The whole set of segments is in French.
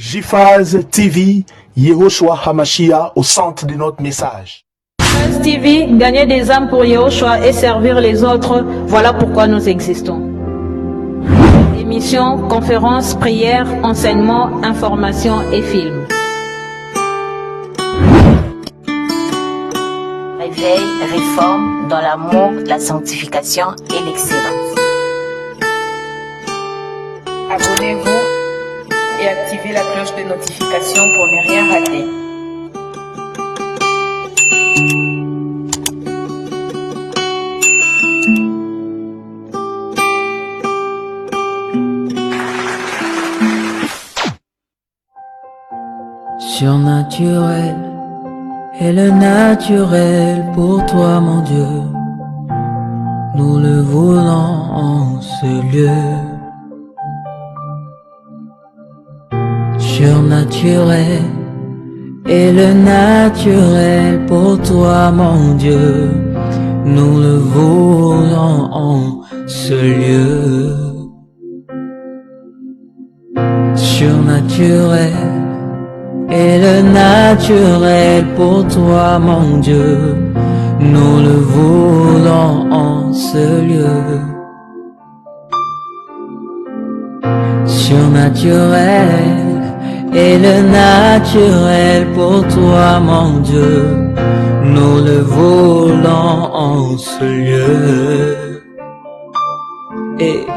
JFAZ TV, Yehoshua Hamashia au centre de notre message. JFAZ TV, gagner des âmes pour Yehoshua et servir les autres, voilà pourquoi nous existons. Émissions, conférences, prières, enseignements, informations et films. Réveil, réforme dans l'amour, la sanctification et l'excellence. Abonnez-vous et activez la cloche de notification pour ne rien rater. Surnaturel est le naturel pour toi, mon Dieu. Nous le voulons en ce lieu. Surnaturel est le naturel pour toi, mon Dieu. Nous le voulons en ce lieu. Surnaturel est le naturel pour toi, mon Dieu. Nous le voulons en ce lieu. Surnaturel est le naturel pour toi, mon Dieu. Nous le voulons en ce lieu. Et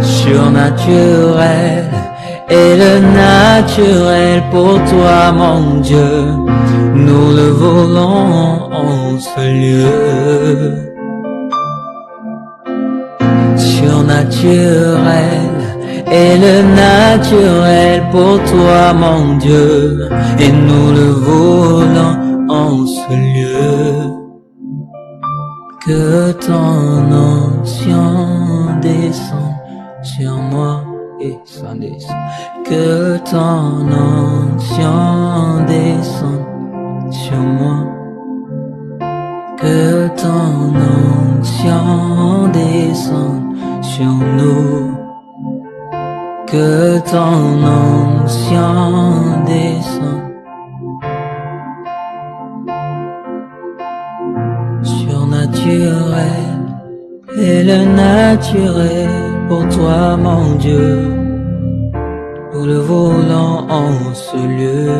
surnaturel est le naturel pour toi, mon Dieu. Nous le voulons en ce lieu. Surnaturel est le naturel pour toi, mon Dieu. Et nous le voulons en ce lieu. Que ton onction descende sur moi et s'en descend. Que ton onction descende sur moi. Que ton onction descende sur nous. Que ton onction descende. Surnaturel est le naturel pour toi, mon Dieu. Nous le voulons en ce lieu.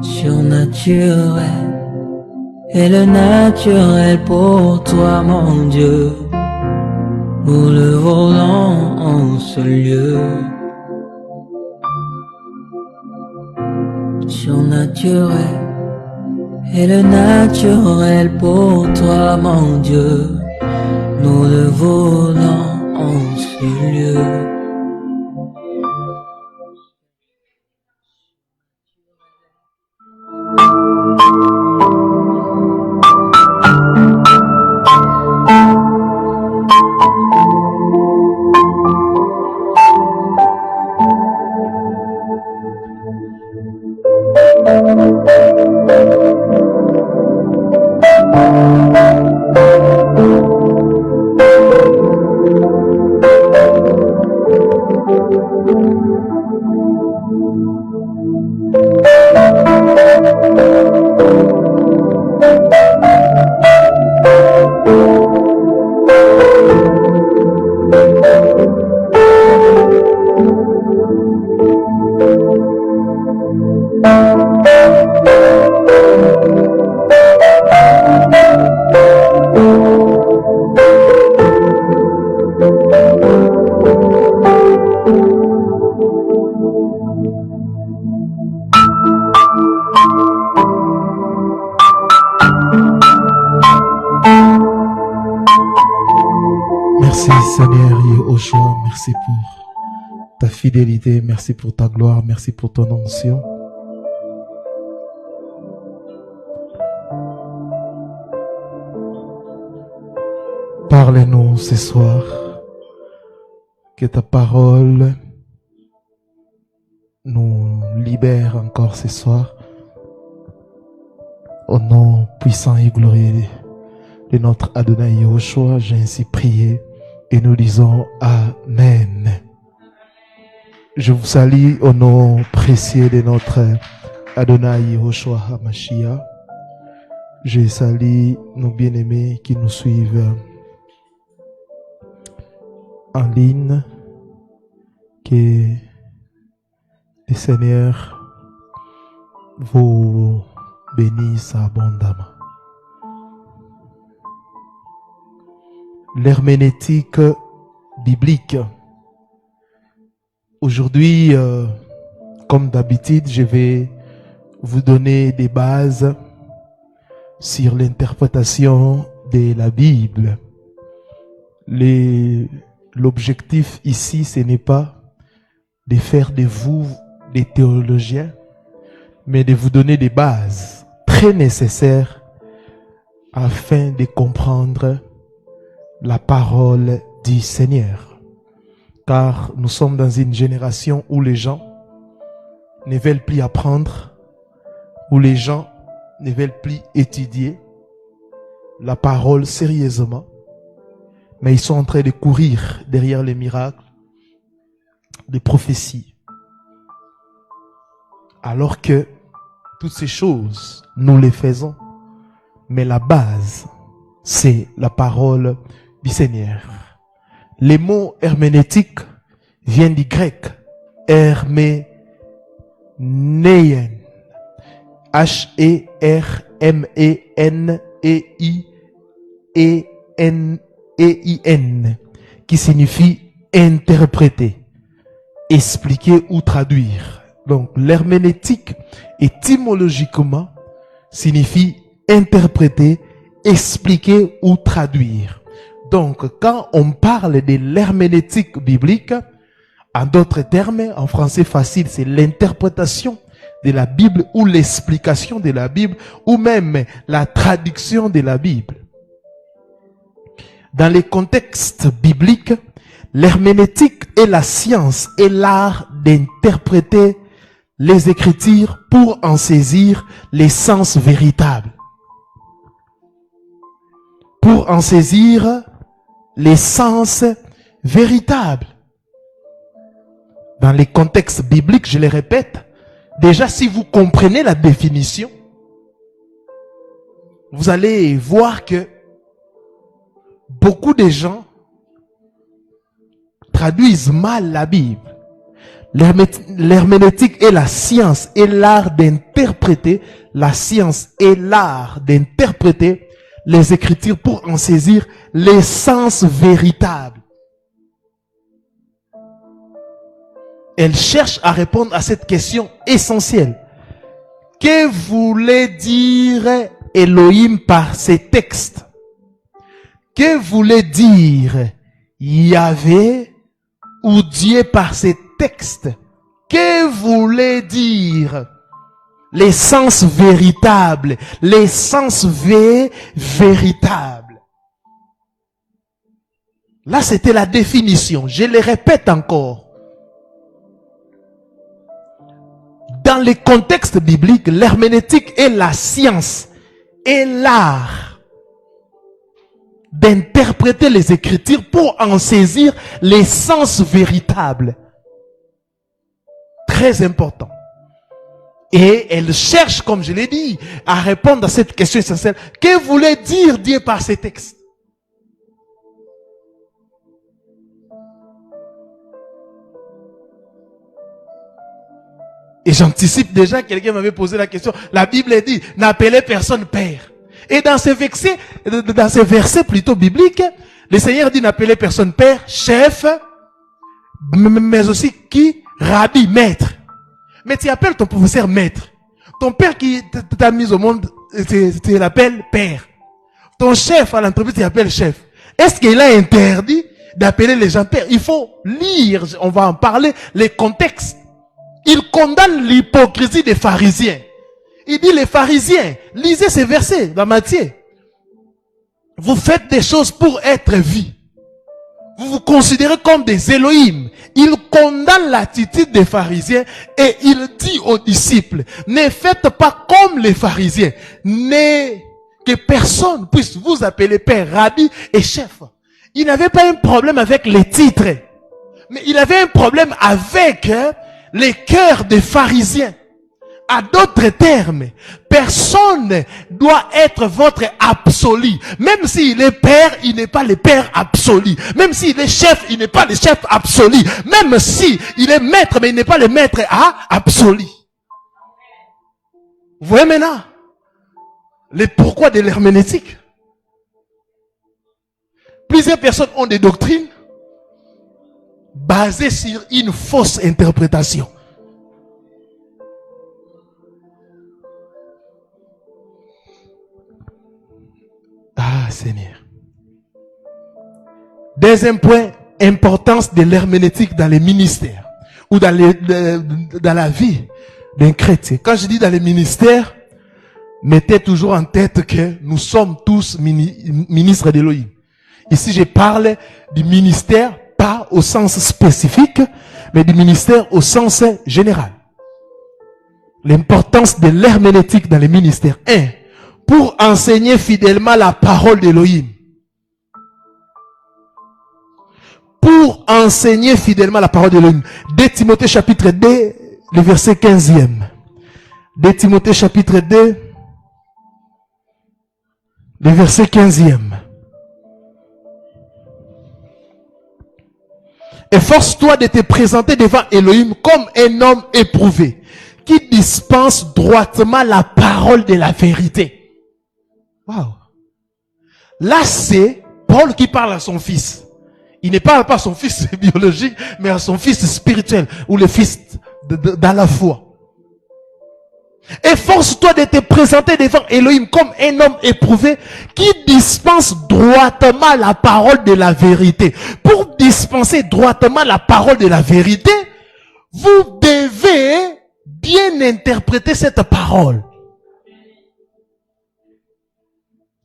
Surnaturel est le naturel pour toi, mon Dieu. Nous le voulons en ce lieu. Surnaturel est le naturel pour toi, mon Dieu. Nous le voulons en ce lieu. Merci Seigneur Yehoshua, merci pour ta fidélité, merci pour ta gloire, merci pour ton onction. Parle-nous ce soir, que ta parole nous libère encore ce soir. Au nom puissant et glorieux de notre Adonai Yehoshua, j'ai ainsi prié et nous disons Amen. Je vous salue au nom précieux de notre Adonai Yehoshua HaMashiach. Je salue nos bien-aimés qui nous suivent en ligne. Que le Seigneur vous bénisse abondamment. L'herméneutique biblique. Aujourd'hui, comme d'habitude, je vais vous donner des bases sur l'interprétation de la Bible. L'objectif ici, ce n'est pas de faire de vous des théologiens, mais de vous donner des bases très nécessaires afin de comprendre la parole du Seigneur. Car nous sommes dans une génération où les gens ne veulent plus apprendre, où les gens ne veulent plus étudier la parole sérieusement, mais ils sont en train de courir derrière les miracles, des prophéties. Alors que toutes ces choses, nous les faisons, mais la base, c'est la parole du Seigneur. Les mots herméneutique viennent du grec herméneien. H-E-R-M-E-N-E-I-E-N, qui signifie interpréter, expliquer ou traduire. Donc l'herméneutique étymologiquement signifie interpréter, expliquer ou traduire. Donc quand on parle de l'herméneutique biblique, en d'autres termes, en français facile, c'est l'interprétation de la Bible ou l'explication de la Bible ou même la traduction de la Bible. Dans les contextes bibliques, l'herméneutique est la science et l'art d'interpréter les Écritures pour en saisir l'essence véritable. Pour en saisir l'essence véritable. Dans les contextes bibliques, je les répète, déjà si vous comprenez la définition, vous allez voir que beaucoup de gens traduisent mal la Bible. L'herméneutique est la science et l'art d'interpréter, la science et l'art d'interpréter les Écritures pour en saisir l'essence véritable. Elle cherche à répondre à cette question essentielle. Que voulait dire Elohim par ces textes? Que voulait dire Yahvé ou Dieu par ces textes? Que voulait dire l'essence véritable, l'essence véritable? Là, c'était la définition. Je le répète encore. Dans les contextes bibliques, l'herméneutique est la science et l'art d'interpréter les Écritures pour en saisir l'essence véritable. Très important. Et elle cherche, comme je l'ai dit, à répondre à cette question essentielle. Que voulait dire Dieu par ces textes? Et j'anticipe déjà, quelqu'un m'avait posé la question. La Bible dit, n'appelez personne père. Et dans ces versets plutôt bibliques, le Seigneur dit, n'appelez personne père, chef, mais aussi qui? Rabbi, maître. Mais tu appelles ton professeur maître. Ton père qui t'a mis au monde, tu l'appelles père. Ton chef à l'entreprise, tu l'appelles chef. Est-ce qu'il a interdit d'appeler les gens père? Il faut lire, on va en parler, les contextes. Il condamne l'hypocrisie des pharisiens. Il dit les pharisiens, lisez ces versets dans Matthieu. Vous faites des choses pour être vus. Vous vous considérez comme des Elohim. Il condamne l'attitude des pharisiens et il dit aux disciples, ne faites pas comme les pharisiens. Que personne puisse vous appeler père, rabbi et chef. Il n'avait pas un problème avec les titres. Mais il avait un problème avec les cœurs des pharisiens. À d'autres termes, personne ne doit être votre absolu. Même s'il est père, il n'est pas le père absolu. Même s'il est chef, il n'est pas le chef absolu. Même s'il est maître, mais il n'est pas le maître absolu. Vous voyez maintenant le pourquoi de l'herméneutique. Plusieurs personnes ont des doctrines basées sur une fausse interprétation. Ah, Seigneur. Deuxième point, importance de l'herméneutique dans les ministères ou dans la vie d'un chrétien. Quand je dis dans les ministères, mettez toujours en tête que nous sommes tous ministres d'Élohim. Ici, je parle du ministère, pas au sens spécifique, mais du ministère au sens général. L'importance de l'herméneutique dans les ministères. 1. Pour enseigner fidèlement la parole d'Élohim. Pour enseigner fidèlement la parole d'Élohim. 2 Timothée chapitre 2, le verset 15e. 2 Timothée chapitre 2, le verset 15e. Efforce-toi de te présenter devant Élohim comme un homme éprouvé, qui dispense droitement la parole de la vérité. Wow. Là, c'est Paul qui parle à son fils. Il ne parle pas à son fils biologique, mais à son fils spirituel, ou le fils dans la foi. Efforce-toi de te présenter devant Élohim comme un homme éprouvé qui dispense droitement la parole de la vérité. Pour dispenser droitement la parole de la vérité, vous devez bien interpréter cette parole.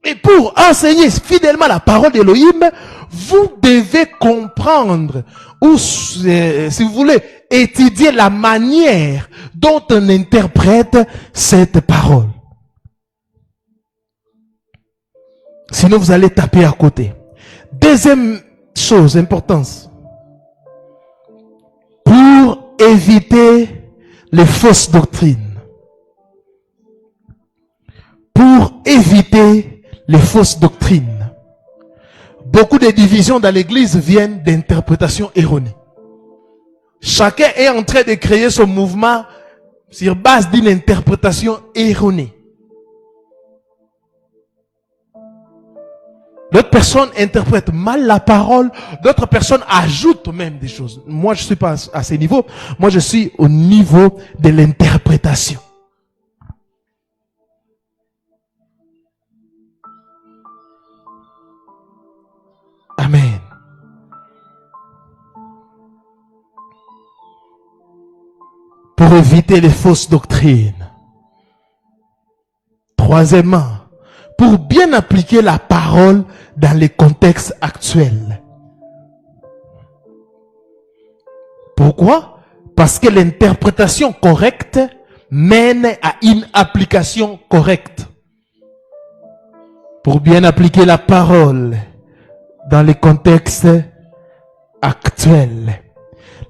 Et pour enseigner fidèlement la parole d'Élohim, vous devez comprendre, ou si vous voulez, étudier la manière dont on interprète cette parole. Sinon, vous allez taper à côté. Deuxième chose, importance. Pour éviter les fausses doctrines. Pour éviter les fausses doctrines. Beaucoup de divisions dans l'église viennent d'interprétations erronées. Chacun est en train de créer son mouvement sur base d'une interprétation erronée. D'autres personnes interprètent mal la parole, d'autres personnes ajoutent même des choses. Moi, je ne suis pas à ce niveau. Moi, je suis au niveau de l'interprétation. Amen. Pour éviter les fausses doctrines. Troisièmement, pour bien appliquer la parole dans les contextes actuels. Pourquoi? Parce que l'interprétation correcte mène à une application correcte. Pour bien appliquer la parole dans les contextes actuels.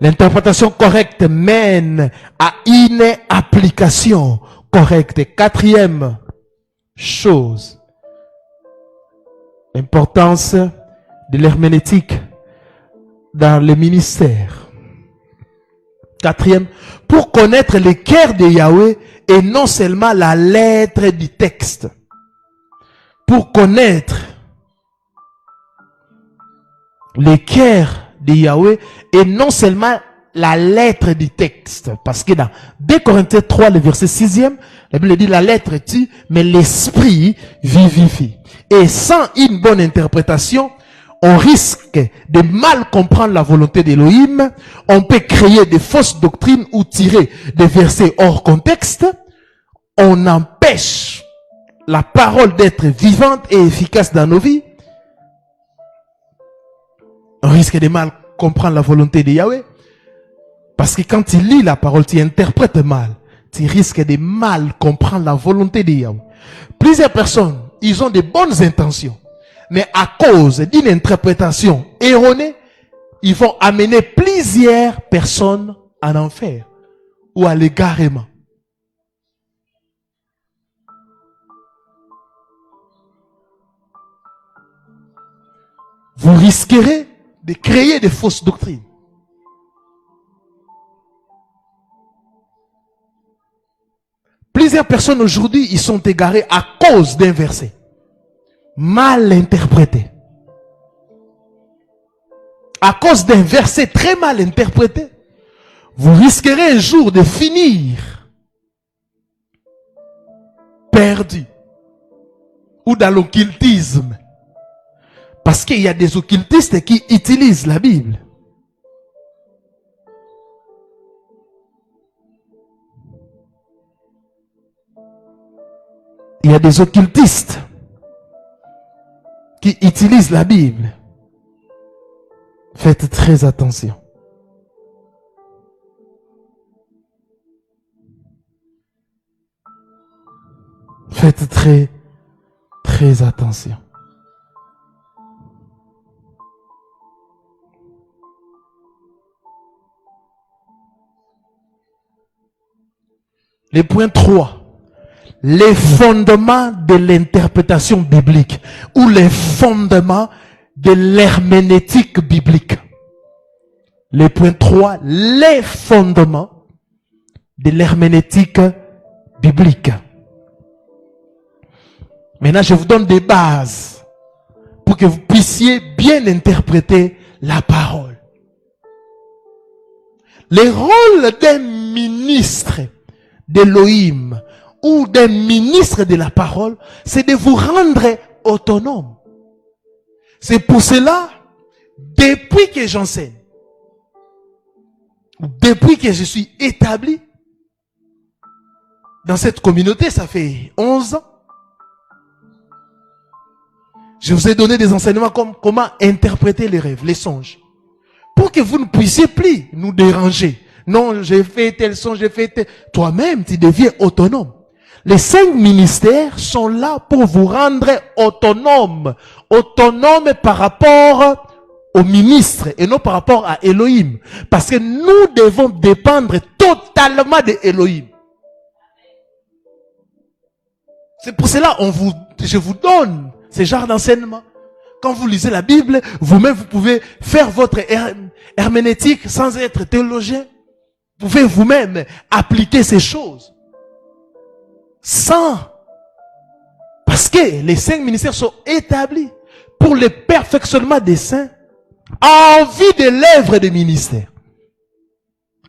L'interprétation correcte mène à une application correcte. Quatrième chose, l'importance de l'herméneutique dans les ministères. Quatrième, pour connaître le cœur de Yahweh et non seulement la lettre du texte. Pour connaître le cœur de Yahweh et non seulement la lettre du texte. Parce que dans 2 Corinthiens 3, le verset 6e, la Bible dit la lettre tue, mais l'esprit vivifie. Et sans une bonne interprétation, on risque de mal comprendre la volonté d'Élohim. On peut créer des fausses doctrines ou tirer des versets hors contexte. On empêche la parole d'être vivante et efficace dans nos vies. On risque de mal comprendre la volonté de Yahweh. Parce que quand tu lis la parole, tu interprètes mal. Tu risques de mal comprendre la volonté de Yahweh. Plusieurs personnes, ils ont de bonnes intentions. Mais à cause d'une interprétation erronée, ils vont amener plusieurs personnes en enfer ou à l'égarement. Vous risquerez de créer des fausses doctrines. Plusieurs personnes aujourd'hui, ils sont égarés à cause d'un verset mal interprété. À cause d'un verset très mal interprété, vous risquerez un jour de finir perdu ou dans l'occultisme. Parce qu'il y a des occultistes qui utilisent la Bible. Il y a des occultistes qui utilisent la Bible. Faites très attention. Faites très, très attention. Le point 3. Les fondements de l'interprétation biblique ou les fondements de l'herméneutique biblique. Le point 3, les fondements de l'herméneutique biblique. Maintenant, je vous donne des bases pour que vous puissiez bien interpréter la parole. Le rôle d'un ministre d'Élohim ou d'un ministre de la parole, c'est de vous rendre autonome. C'est pour cela, depuis que j'enseigne, depuis que je suis établi dans cette communauté, ça fait 11 ans, je vous ai donné des enseignements comme comment interpréter les rêves, les songes, pour que vous ne puissiez plus nous déranger. Non, j'ai fait tel songe, j'ai fait tel... Toi-même, tu deviens autonome. Les 5 ministères sont là pour vous rendre autonome. Autonome par rapport au ministre et non par rapport à Elohim. Parce que nous devons dépendre totalement de Elohim. C'est pour cela je vous donne ce genre d'enseignement. Quand vous lisez la Bible, vous-même vous pouvez faire votre herméneutique sans être théologien. Vous pouvez vous-même appliquer ces choses. Parce que les 5 ministères sont établis pour le perfectionnement des saints en vue de l'œuvre des ministères.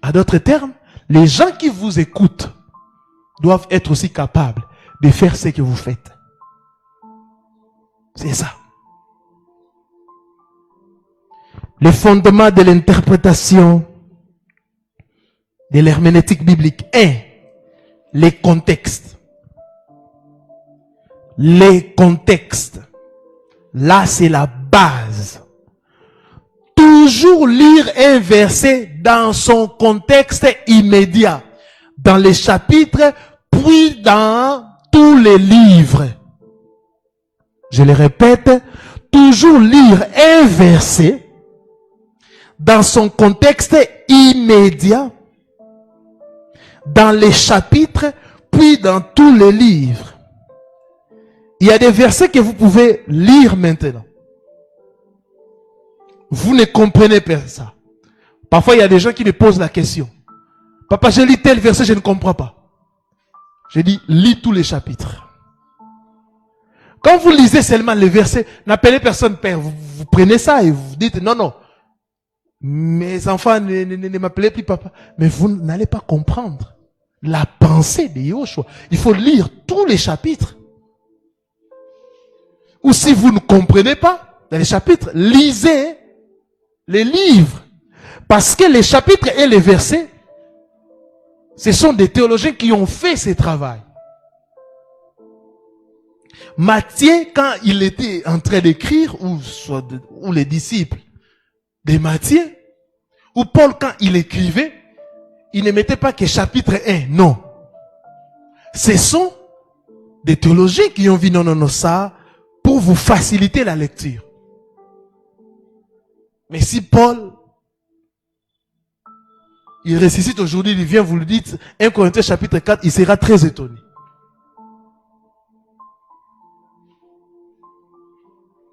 À d'autres termes, les gens qui vous écoutent doivent être aussi capables de faire ce que vous faites. C'est ça. Les fondements de l'interprétation de l'herméneutique biblique. 1. Les contextes. Les contextes. Là, c'est la base. Toujours lire un verset dans son contexte immédiat. Dans les chapitres, puis dans tous les livres. Je le répète, toujours lire un verset dans son contexte immédiat, dans les chapitres, puis dans tous les livres. Il y a des versets que vous pouvez lire maintenant. Vous ne comprenez pas ça. Parfois, il y a des gens qui me posent la question. Papa, j'ai lu tel verset, je ne comprends pas. Je dis, lis tous les chapitres. Quand vous lisez seulement les versets, n'appelez personne père. Vous prenez ça et vous dites, non, non. Mes enfants, ne m'appelez plus papa. Mais vous n'allez pas comprendre la pensée de Yahushua. Il faut lire tous les chapitres. Ou si vous ne comprenez pas dans les chapitres, lisez les livres. Parce que les chapitres et les versets, ce sont des théologiens qui ont fait ce travail. Matthieu, quand il était en train d'écrire, ou les disciples de Matthieu, ou Paul, quand il écrivait, il ne mettait pas que chapitre 1, non. Ce sont des théologiens qui ont vu non, ça, pour vous faciliter la lecture. Mais si Paul il ressuscite aujourd'hui, il vient, vous le dites, 1 Corinthiens chapitre 4, il sera très étonné.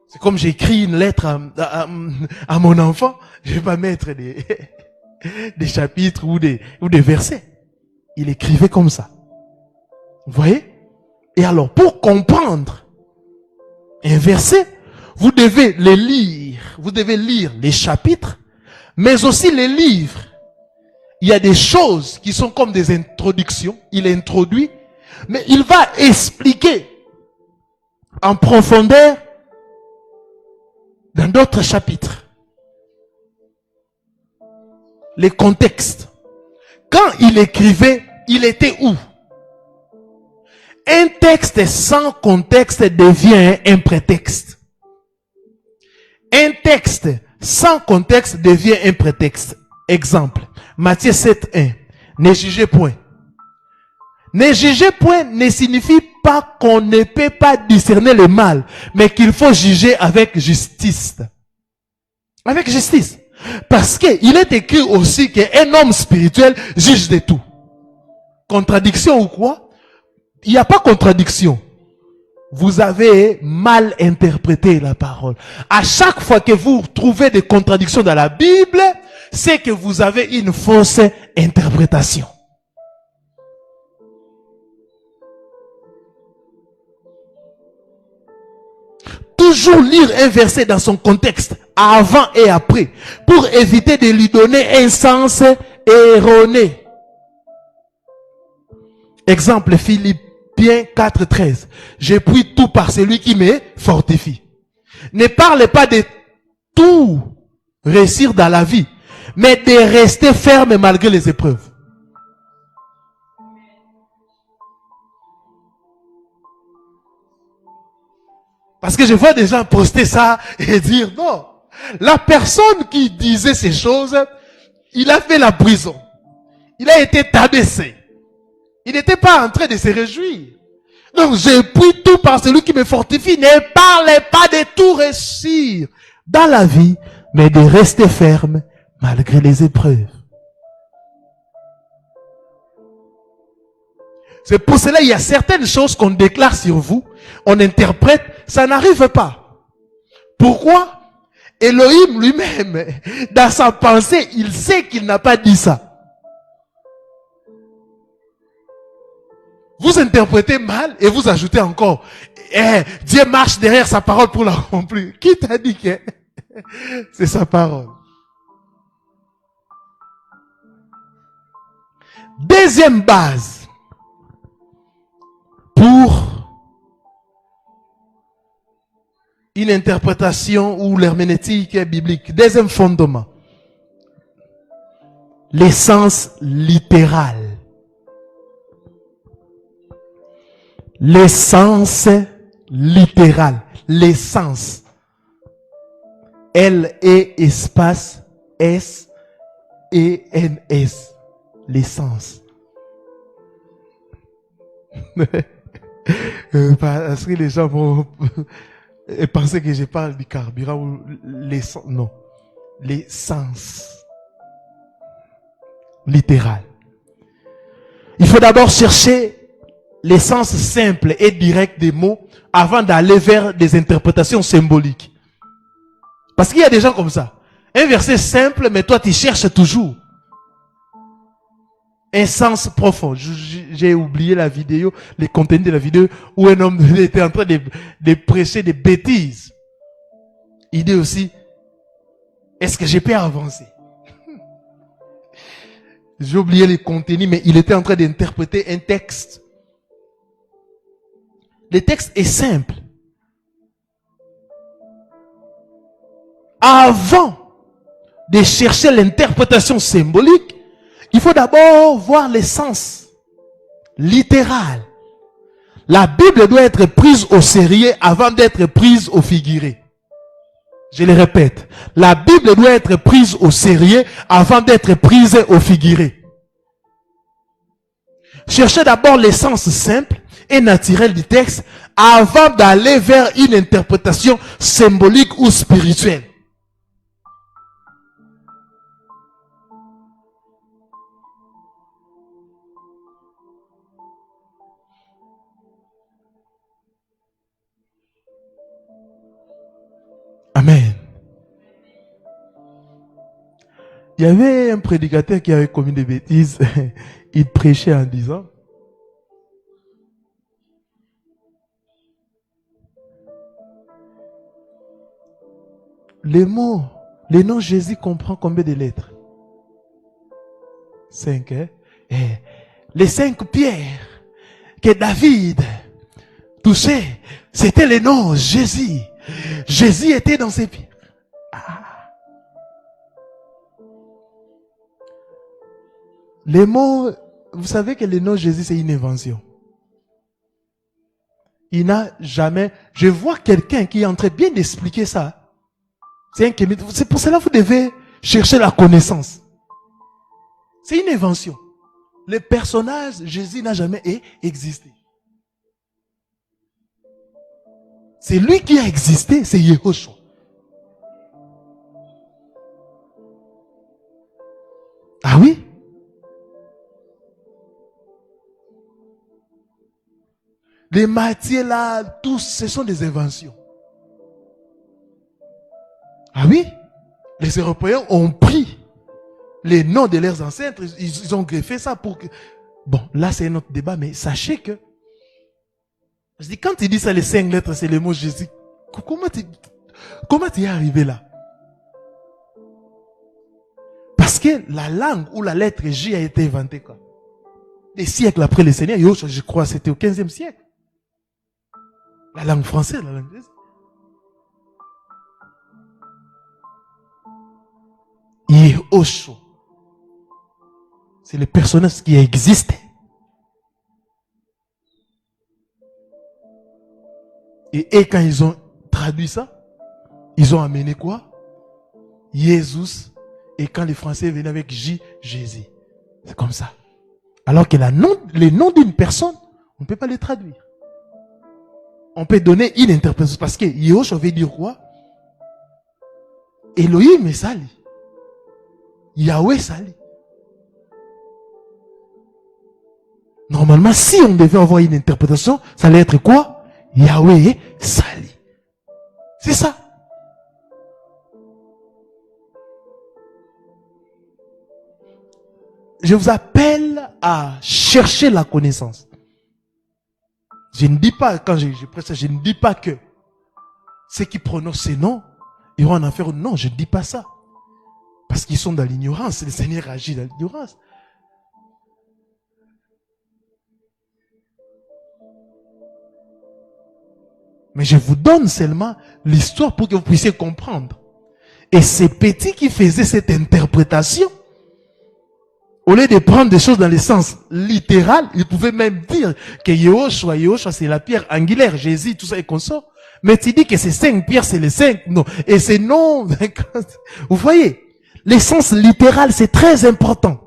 C'est comme j'écris une lettre à mon enfant, je vais pas mettre des chapitres ou des versets. Il écrivait comme ça. Vous voyez? Et alors, pour comprendre un verset, vous devez les lire. Vous devez lire les chapitres, mais aussi les livres. Il y a des choses qui sont comme des introductions. Il introduit, mais il va expliquer en profondeur dans d'autres chapitres. Les contextes. Quand il écrivait, il était où? Un texte sans contexte devient un prétexte. Un texte sans contexte devient un prétexte. Exemple, Matthieu 7:1. Ne jugez point. Ne jugez point ne signifie pas qu'on ne peut pas discerner le mal, mais qu'il faut juger avec justice. Avec justice. Parce qu'il est écrit aussi qu'un homme spirituel juge de tout. Contradiction ou quoi? Il n'y a pas contradiction. Vous avez mal interprété la parole. À chaque fois que vous trouvez des contradictions dans la Bible, c'est que vous avez une fausse interprétation. Toujours lire un verset dans son contexte, avant et après, pour éviter de lui donner un sens erroné. Exemple, Philippiens 4:13. Je puis tout par celui qui me fortifie. Ne parlez pas de tout réussir dans la vie, mais de rester ferme malgré les épreuves. Parce que je vois des gens poster ça et dire non. La personne qui disait ces choses, il a fait la prison. Il a été tabassé. Il n'était pas en train de se réjouir. Donc j'ai pris tout par celui qui me fortifie. Ne parlez pas de tout réussir dans la vie, mais de rester ferme malgré les épreuves. C'est pour cela qu'il y a certaines choses qu'on déclare sur vous, on interprète, ça n'arrive pas. Pourquoi? Elohim lui-même, dans sa pensée, il sait qu'il n'a pas dit ça. Vous interprétez mal et vous ajoutez encore, Dieu marche derrière sa parole pour l'accomplir. Qui t'a dit que c'est sa parole? Deuxième base pour une interprétation ou l'herméneutique biblique. Deuxième fondement, l'essence littérale. L'essence littérale. L'essence. L-E espace S-E-N-S. L'essence. Parce que les gens vont penser que je parle du carburant ou l'essence. Non. L'essence. Littérale. Il faut d'abord chercher l'essence simple et directe des mots avant d'aller vers des interprétations symboliques. Parce qu'il y a des gens comme ça. Un verset simple, mais toi tu cherches toujours un sens profond. J'ai oublié la vidéo, les contenus de la vidéo où un homme était en train de prêcher des bêtises. Il dit aussi, est-ce que je peux avancer? J'ai oublié les contenus, mais il était en train d'interpréter un texte. Le texte est simple. Avant de chercher l'interprétation symbolique, il faut d'abord voir l'essence littérale. La Bible doit être prise au sérieux avant d'être prise au figuré. Je le répète. La Bible doit être prise au sérieux avant d'être prise au figuré. Cherchez d'abord l'essence simple et naturelle du texte avant d'aller vers une interprétation symbolique ou spirituelle. Il y avait un prédicateur qui avait commis des bêtises. Il prêchait en disant, les noms Jésus comprend combien de lettres? 5, hein? Et les 5 pierres que David touchait, c'était les noms Jésus. Jésus était dans ses pierres. Les mots, vous savez que le nom Jésus, c'est une invention. Il n'a jamais... Je vois quelqu'un qui est en train bien d'expliquer ça. C'est pour cela que vous devez chercher la connaissance. C'est une invention. Le personnage Jésus n'a jamais existé. C'est lui qui a existé, c'est Yehoshua. Ah oui? Les matières là, tous, ce sont des inventions. Ah oui? Les Européens ont pris les noms de leurs ancêtres, ils ont greffé ça pour que... Bon, là c'est un autre débat, mais sachez que... Je dis, quand il dit ça, les 5 lettres, c'est le mot Jésus. Comment tu es arrivé là? Parce que la langue ou la lettre J a été inventée quoi? Des siècles après le Seigneur, je crois c'était au 15e siècle. La langue française, la langue anglaise. Yehoshua. C'est le personnage qui existe. Et quand ils ont traduit ça, ils ont amené quoi? Jésus. Et quand les Français venaient avec J, Jésus. C'est comme ça. Alors que les noms d'une personne, on ne peut pas les traduire. On peut donner une interprétation. Parce que Yehoshua veut dire quoi? Elohim est sali. Yahweh sali. Normalement, si on devait avoir une interprétation, ça allait être quoi? Yahweh est sali. C'est ça. Je vous appelle à chercher la connaissance. Je ne dis pas, quand je prêche, je ne dis pas que ceux qui prononcent ces noms iront en enfer. Non, je ne dis pas ça. Parce qu'ils sont dans l'ignorance. Le Seigneur agit dans l'ignorance. Mais je vous donne seulement l'histoire pour que vous puissiez comprendre. Et ces petits qui faisaient cette interprétation, au lieu de prendre des choses dans le sens littéral, ils pouvaient même dire que Yehoshua c'est la pierre angulaire, Jésus, tout ça et consort. Mais tu dis que ces 5 pierres, c'est les 5, non. Et c'est non. Vous voyez, l'essence littérale, c'est très important.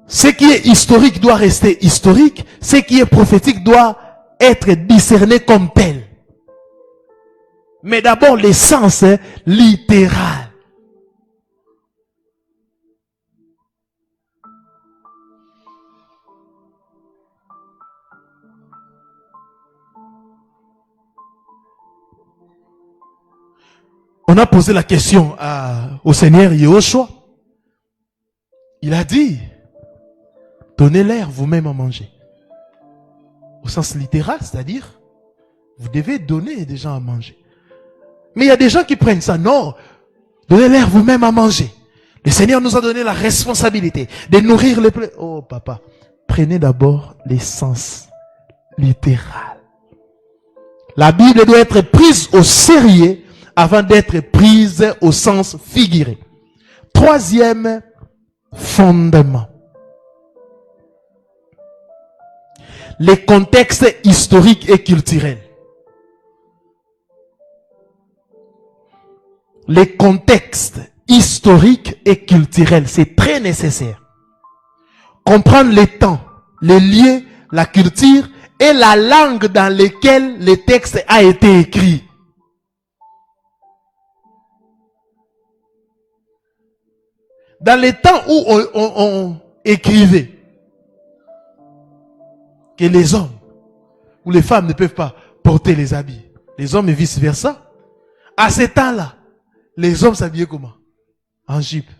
Ce qui est historique doit rester historique. Ce qui est prophétique doit être discerné comme tel. Mais d'abord, l'essence littérale. On a posé la question au Seigneur Yehoshua. Il a dit, donnez-leur vous-même à manger. Au sens littéral, c'est-à-dire, vous devez donner des gens à manger. Mais il y a des gens qui prennent ça. Non, donnez-leur vous-même à manger. Le Seigneur nous a donné la responsabilité de nourrir les plaies. Oh papa, prenez d'abord l'essence littérale. La Bible doit être prise au sérieux avant d'être prise au sens figuré. 3e fondement. Les contextes historiques et culturels. Les contextes historiques et culturels, c'est très nécessaire. Comprendre les temps, les lieux, la culture et la langue dans laquelle le texte a été écrit. Dans les temps où on écrivait que les hommes ou les femmes ne peuvent pas porter les habits, les hommes et vice versa, à ce temps-là, Les hommes s'habillaient comment? En jupe.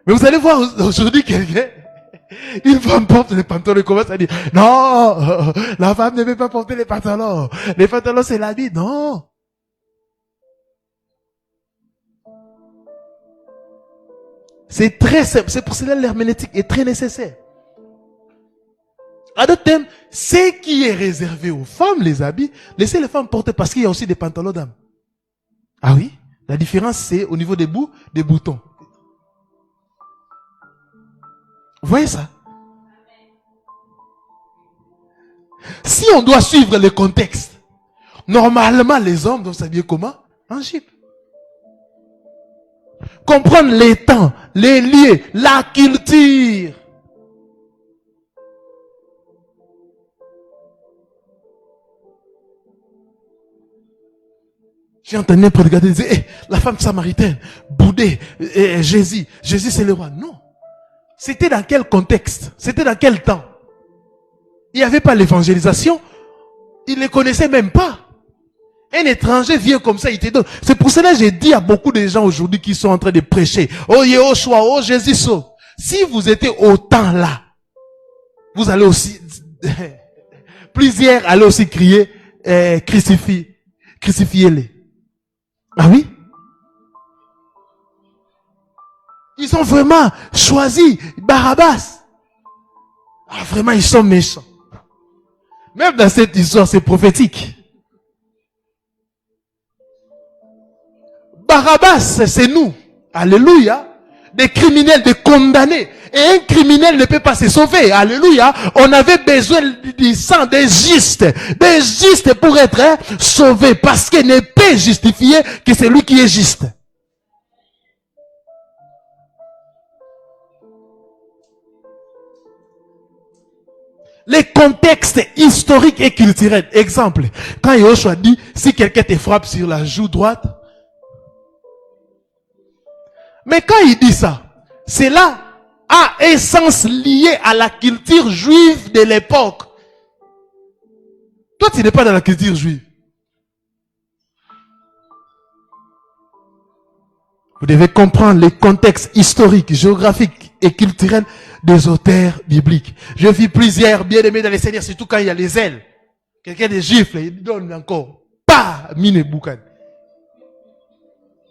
Mais vous allez voir aujourd'hui quelqu'un, une femme porte les pantalons et commence à dire, non, la femme ne veut pas porter les pantalons. Les pantalons, c'est l'habit. Non. C'est très simple. C'est pour cela que l'herméneutique est très nécessaire. À d'autres thèmes, ce qui est réservé aux femmes, les habits, laissez les femmes porter parce qu'il y a aussi des pantalons d'hommes. Ah oui? La différence, c'est au niveau des boutons. Vous voyez ça? Si on doit suivre le contexte, normalement, les hommes doivent s'habiller comment? En jupe. Comprendre les temps, les lieux, la culture. J'ai entendu un prédicateur dire, hey, la femme samaritaine, boudée, Jésus c'est le roi. Non. C'était dans quel contexte? C'était dans quel temps? Il n'y avait pas l'évangélisation. Ils ne les connaissaient même pas. Un étranger vient comme ça, il te donne. C'est pour cela que j'ai dit à beaucoup de gens aujourd'hui qui sont en train de prêcher, oh Yehoshua, oh Jésus sauve. Si vous étiez autant là, vous allez aussi, plusieurs allaient aussi crier, crucifiez-les. Ah oui? Ils ont vraiment choisi Barabbas. Ah vraiment, ils sont méchants. Même dans cette histoire, c'est prophétique. Barabbas, c'est nous. Alléluia. Des criminels, des condamnés. Et un criminel ne peut pas se sauver. Alléluia. On avait besoin du sang des justes. Des justes pour être sauvés. Parce qu'il ne peut justifier que c'est lui qui est juste. Les contextes historiques et culturels. Exemple. Quand Yehoshua dit, si quelqu'un te frappe sur la joue droite, mais quand il dit ça, cela a un sens lié à la culture juive de l'époque. Toi, tu n'es pas dans la culture juive. Vous devez comprendre les contextes historiques, géographiques et culturels des auteurs bibliques. Je vis plusieurs bien-aimés dans les Seigneurs, surtout quand il y a les ailes. Quelqu'un des gifles, il donne encore. Pas mine boucan.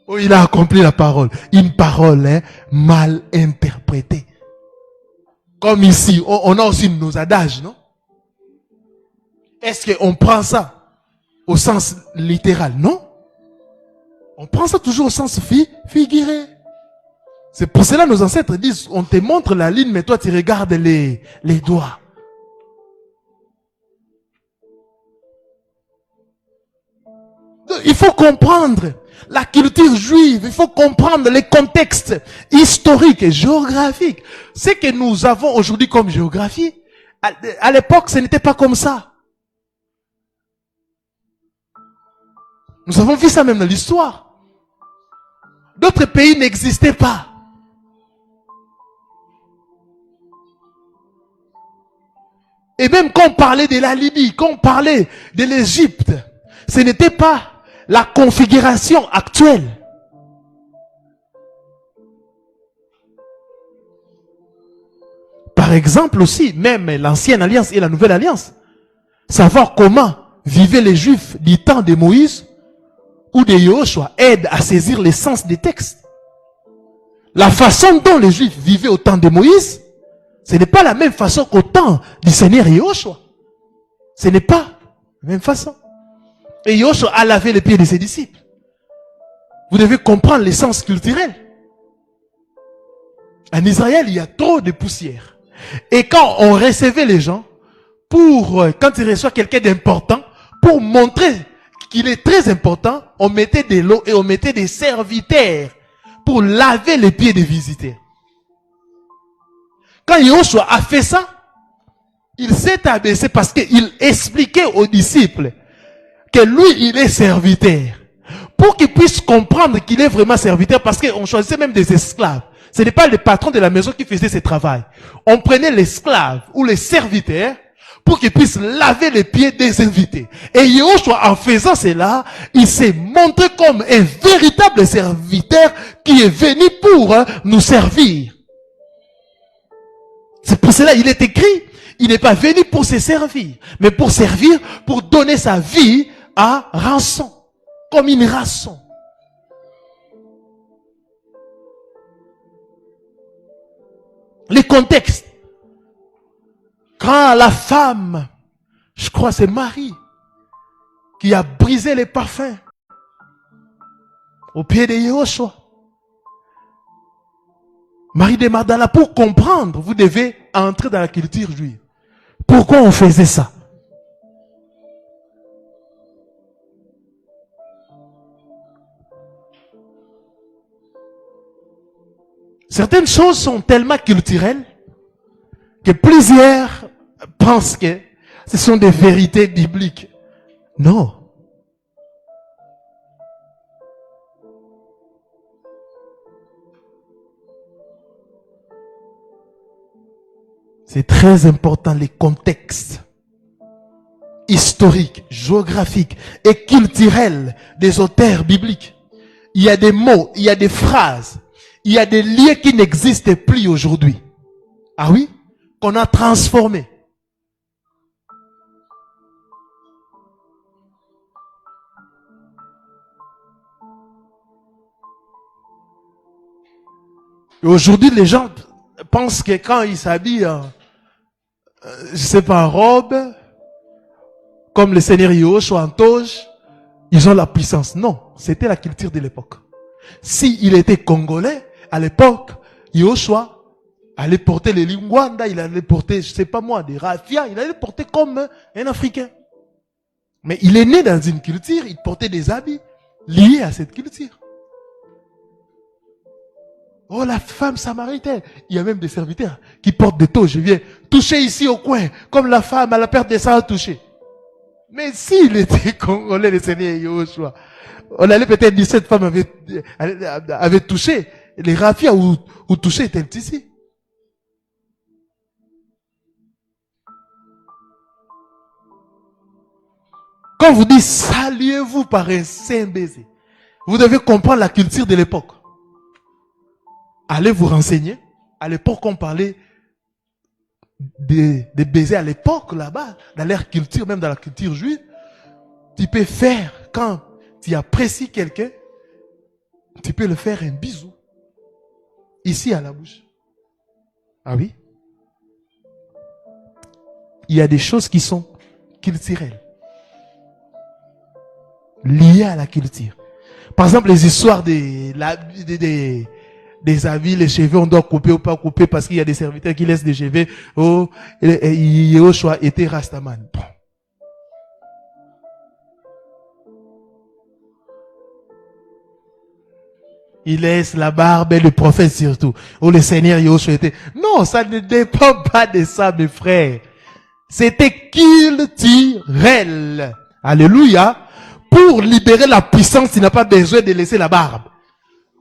Oh, il a accompli la parole. Une parole mal interprétée. Comme ici, on a aussi nos adages, non? Est-ce qu'on prend ça au sens littéral? Non. On prend ça toujours au sens figuré. C'est pour cela que nos ancêtres disent, on te montre la ligne, mais toi tu regardes les doigts. Donc, il faut comprendre la culture juive, il faut comprendre les contextes historiques et géographiques. Ce que nous avons aujourd'hui comme géographie, à l'époque, ce n'était pas comme ça. Nous avons vu ça même dans l'histoire. D'autres pays n'existaient pas. Et même quand on parlait de la Libye, quand on parlait de l'Égypte, ce n'était pas la configuration actuelle. Par exemple aussi, même l'ancienne alliance et la nouvelle alliance, savoir comment vivaient les Juifs du temps de Moïse ou de Yehoshua aide à saisir l'essence des textes. La façon dont les Juifs vivaient au temps de Moïse, ce n'est pas la même façon qu'au temps du Seigneur Yehoshua. Ce n'est pas la même façon. Et Yehoshua a lavé les pieds de ses disciples. Vous devez comprendre l'essence culturelle. En Israël, il y a trop de poussière. Et quand on recevait les gens, quand il reçoit quelqu'un d'important, pour montrer qu'il est très important, on mettait de l'eau et on mettait des serviteurs pour laver les pieds des visiteurs. Quand Yehoshua a fait ça, il s'est abaissé parce qu'il expliquait aux disciples que lui, il est serviteur. Pour qu'ils puissent comprendre qu'il est vraiment serviteur, parce qu'on choisissait même des esclaves. Ce n'est pas le patron de la maison qui faisait ce travail. On prenait l'esclave ou les serviteurs pour qu'il puisse laver les pieds des invités. Et Yahushua, en faisant cela, il s'est montré comme un véritable serviteur qui est venu pour nous servir. C'est pour cela qu'il est écrit, il n'est pas venu pour se servir, mais pour servir, pour donner sa vie à rançon, comme une rançon. Les contextes. Quand la femme, je crois c'est Marie, qui a brisé les parfums au pied de Yahushua. Marie de Magdala, pour comprendre, vous devez entrer dans la culture juive. Pourquoi on faisait ça? Certaines choses sont tellement culturelles que plusieurs pensent que ce sont des vérités bibliques. Non. C'est très important les contextes historiques, géographiques et culturels des auteurs bibliques. Il y a des mots, il y a des phrases, il y a des liens qui n'existent plus aujourd'hui. Ah oui? Qu'on a transformés. Et aujourd'hui, les gens pensent que quand ils s'habillent, je sais pas, en robe, comme le Seigneur Yahushua en toge, ils ont la puissance. Non, c'était la culture de l'époque. Si il était congolais, à l'époque, Yahushua allait porter les lingwanda, il allait porter, je sais pas moi, des rafias, il allait porter comme un Africain. Mais il est né dans une culture, il portait des habits liés à cette culture. Oh, la femme samaritaine. Il y a même des serviteurs qui portent des toges. Je viens toucher ici au coin, comme la femme à la perte des sangs toucher. Mais s'il était congolais, le Seigneur Yahushua, on allait peut-être dire cette femme avait touché. Les rafias ou touché étaient ici. Quand vous dites saluez-vous par un saint baiser, vous devez comprendre la culture de l'époque. Allez vous renseigner. À l'époque, on parlait des baisers à l'époque, là-bas, dans leur culture, même dans la culture juive. Tu peux faire, quand tu apprécies quelqu'un, tu peux le faire un bisou. Ici, à la bouche. Ah oui? Il y a des choses qui sont culturelles. Liées à la culture. Par exemple, les histoires des habits, les cheveux, on doit couper ou pas couper parce qu'il y a des serviteurs qui laissent des cheveux. Oh, Yahushua était Rastaman. Bon. Il laisse la barbe et le prophète surtout. Oh, le Seigneur Yahushua était... Non, ça ne dépend pas de ça, mes frères. C'était culturel. Alléluia. Pour libérer la puissance, il n'a pas besoin de laisser la barbe.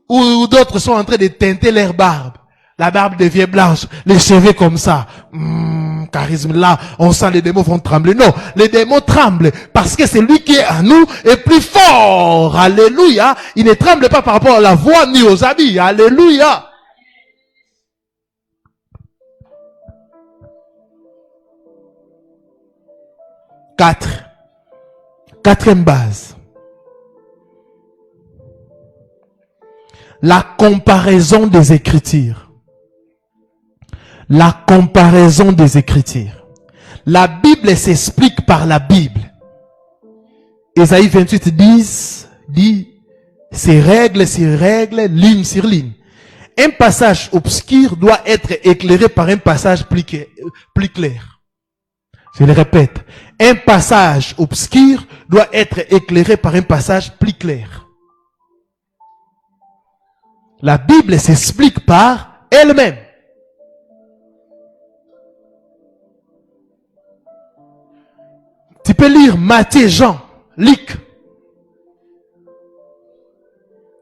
Ou d'autres sont en train de teinter leur barbe. La barbe devient blanche, les cheveux comme ça. Charisme là, on sent les démons vont trembler. Non, les démons tremblent parce que celui qui est en nous est plus fort. Alléluia. Il ne tremble pas par rapport à la voix ni aux habits. Alléluia. Quatrième base. La comparaison des Écritures. La comparaison des Écritures. La Bible s'explique par la Bible. Ésaïe 28 dit, c'est règle sur règle, ligne sur ligne. Un passage obscur doit être éclairé par un passage plus clair. Je le répète. Un passage obscur doit être éclairé par un passage plus clair. La Bible s'explique par elle-même. Tu peux lire Matthieu, Jean, Luc.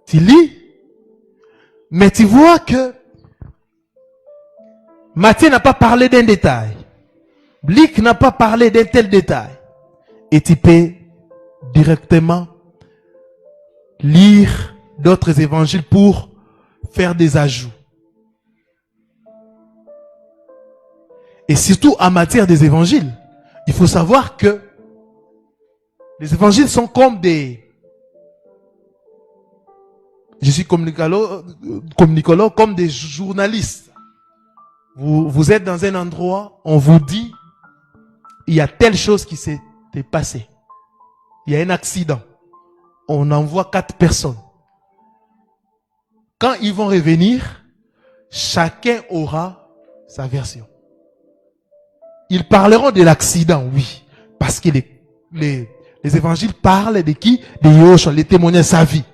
Tu lis, mais tu vois que Matthieu n'a pas parlé d'un détail. Luc n'a pas parlé d'un tel détail. Et tu peux directement lire d'autres évangiles pour faire des ajouts. Et surtout en matière des évangiles, il faut savoir que les évangiles sont comme je suis communicologue, comme des journalistes. Vous êtes dans un endroit, on vous dit, il y a telle chose qui s'est passée. Il y a un accident. On envoie 4 personnes. Quand ils vont revenir, chacun aura sa version. Ils parleront de l'accident, oui. Parce que les évangiles parlent de qui? De Yahushua, les témoignages de sa vie.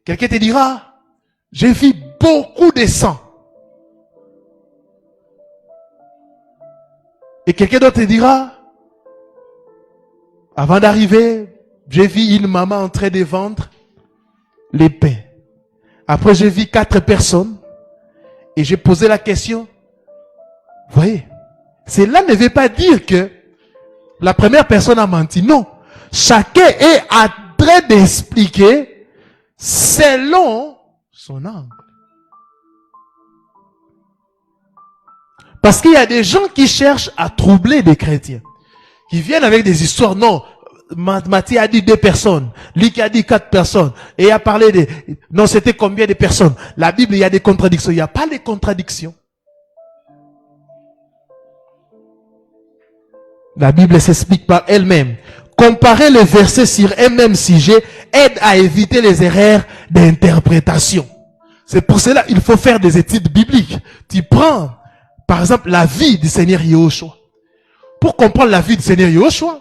Quelqu'un te dira, j'ai vu beaucoup de sang. Et quelqu'un d'autre te dira, avant d'arriver, j'ai vu une maman en train de vendre les pains. Après, j'ai vu 4 personnes et j'ai posé la question. Vous voyez, cela ne veut pas dire que la première personne a menti. Non. Chacun est en train d'expliquer selon son angle. Parce qu'il y a des gens qui cherchent à troubler des chrétiens. Qui viennent avec des histoires. Non, Matthieu a dit 2 personnes. Luc a dit 4 personnes. Et il a parlé de... Non, c'était combien de personnes? La Bible, il y a des contradictions. Il n'y a pas de contradictions. La Bible s'explique par elle-même. Comparer les versets sur un même sujet aide à éviter les erreurs d'interprétation. C'est pour cela qu'il faut faire des études bibliques. Tu prends, par exemple, la vie du Seigneur Yahushua. Pour comprendre la vie du Seigneur Yahushua,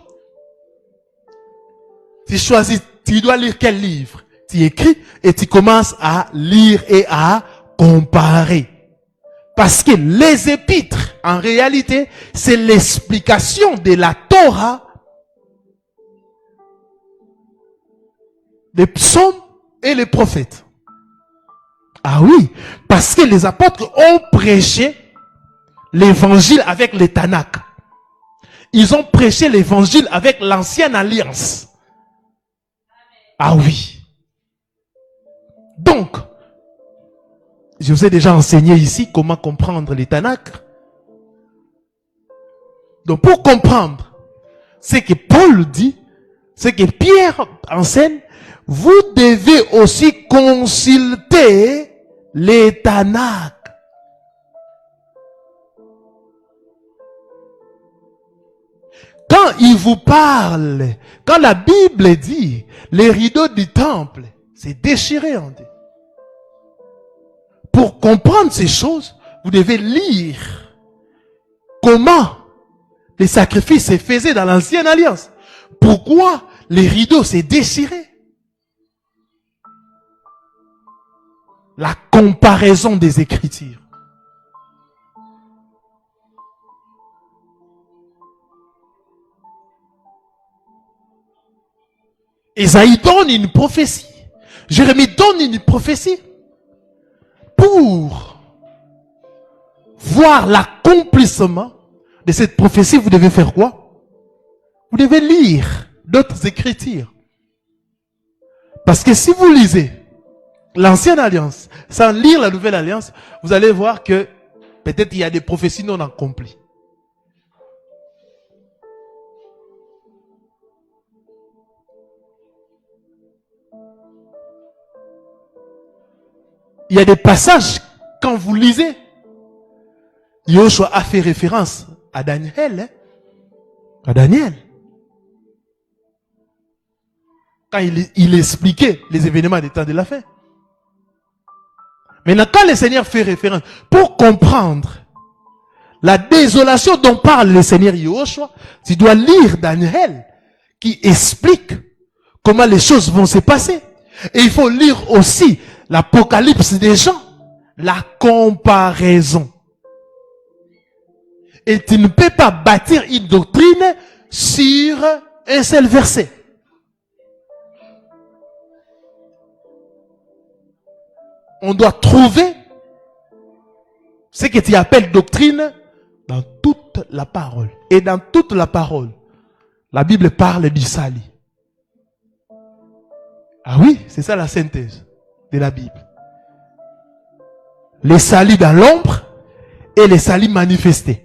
tu choisis, tu dois lire quel livre? Tu écris et tu commences à lire et à comparer. Parce que les épîtres, en réalité, c'est l'explication de la Torah, des psaumes et les prophètes. Ah oui, parce que les apôtres ont prêché l'évangile avec les Tanakh. Ils ont prêché l'évangile avec l'ancienne alliance. Ah oui. Donc, je vous ai déjà enseigné ici comment comprendre les Tanakh. Donc, pour comprendre ce que Paul dit, ce que Pierre enseigne, vous devez aussi consulter les Tanakh. Quand il vous parle, quand la Bible dit, les rideaux du temple, c'est déchiré en deux. Pour comprendre ces choses, vous devez lire comment les sacrifices se faisaient dans l'ancienne alliance. Pourquoi les rideaux s'est déchirés? La comparaison des Écritures. Ésaïe donne une prophétie. Jérémie donne une prophétie. Pour voir l'accomplissement de cette prophétie, vous devez faire quoi? Vous devez lire d'autres écritures. Parce que si vous lisez l'ancienne alliance sans lire la nouvelle alliance, vous allez voir que peut-être il y a des prophéties non accomplies. Il y a des passages, quand vous lisez, Yahushua a fait référence à Daniel. À Daniel. Quand il expliquait les événements des temps de la fin. Maintenant, quand le Seigneur fait référence, pour comprendre la désolation dont parle le Seigneur Yahushua, tu dois lire Daniel, qui explique comment les choses vont se passer. Et il faut lire aussi l'Apocalypse des gens, la comparaison. Et tu ne peux pas bâtir une doctrine sur un seul verset. On doit trouver ce que tu appelles doctrine dans toute la parole. Et dans toute la parole, la Bible parle du salut. Ah oui, c'est ça la synthèse de la Bible. Les saluts dans l'ombre et les saluts manifestés.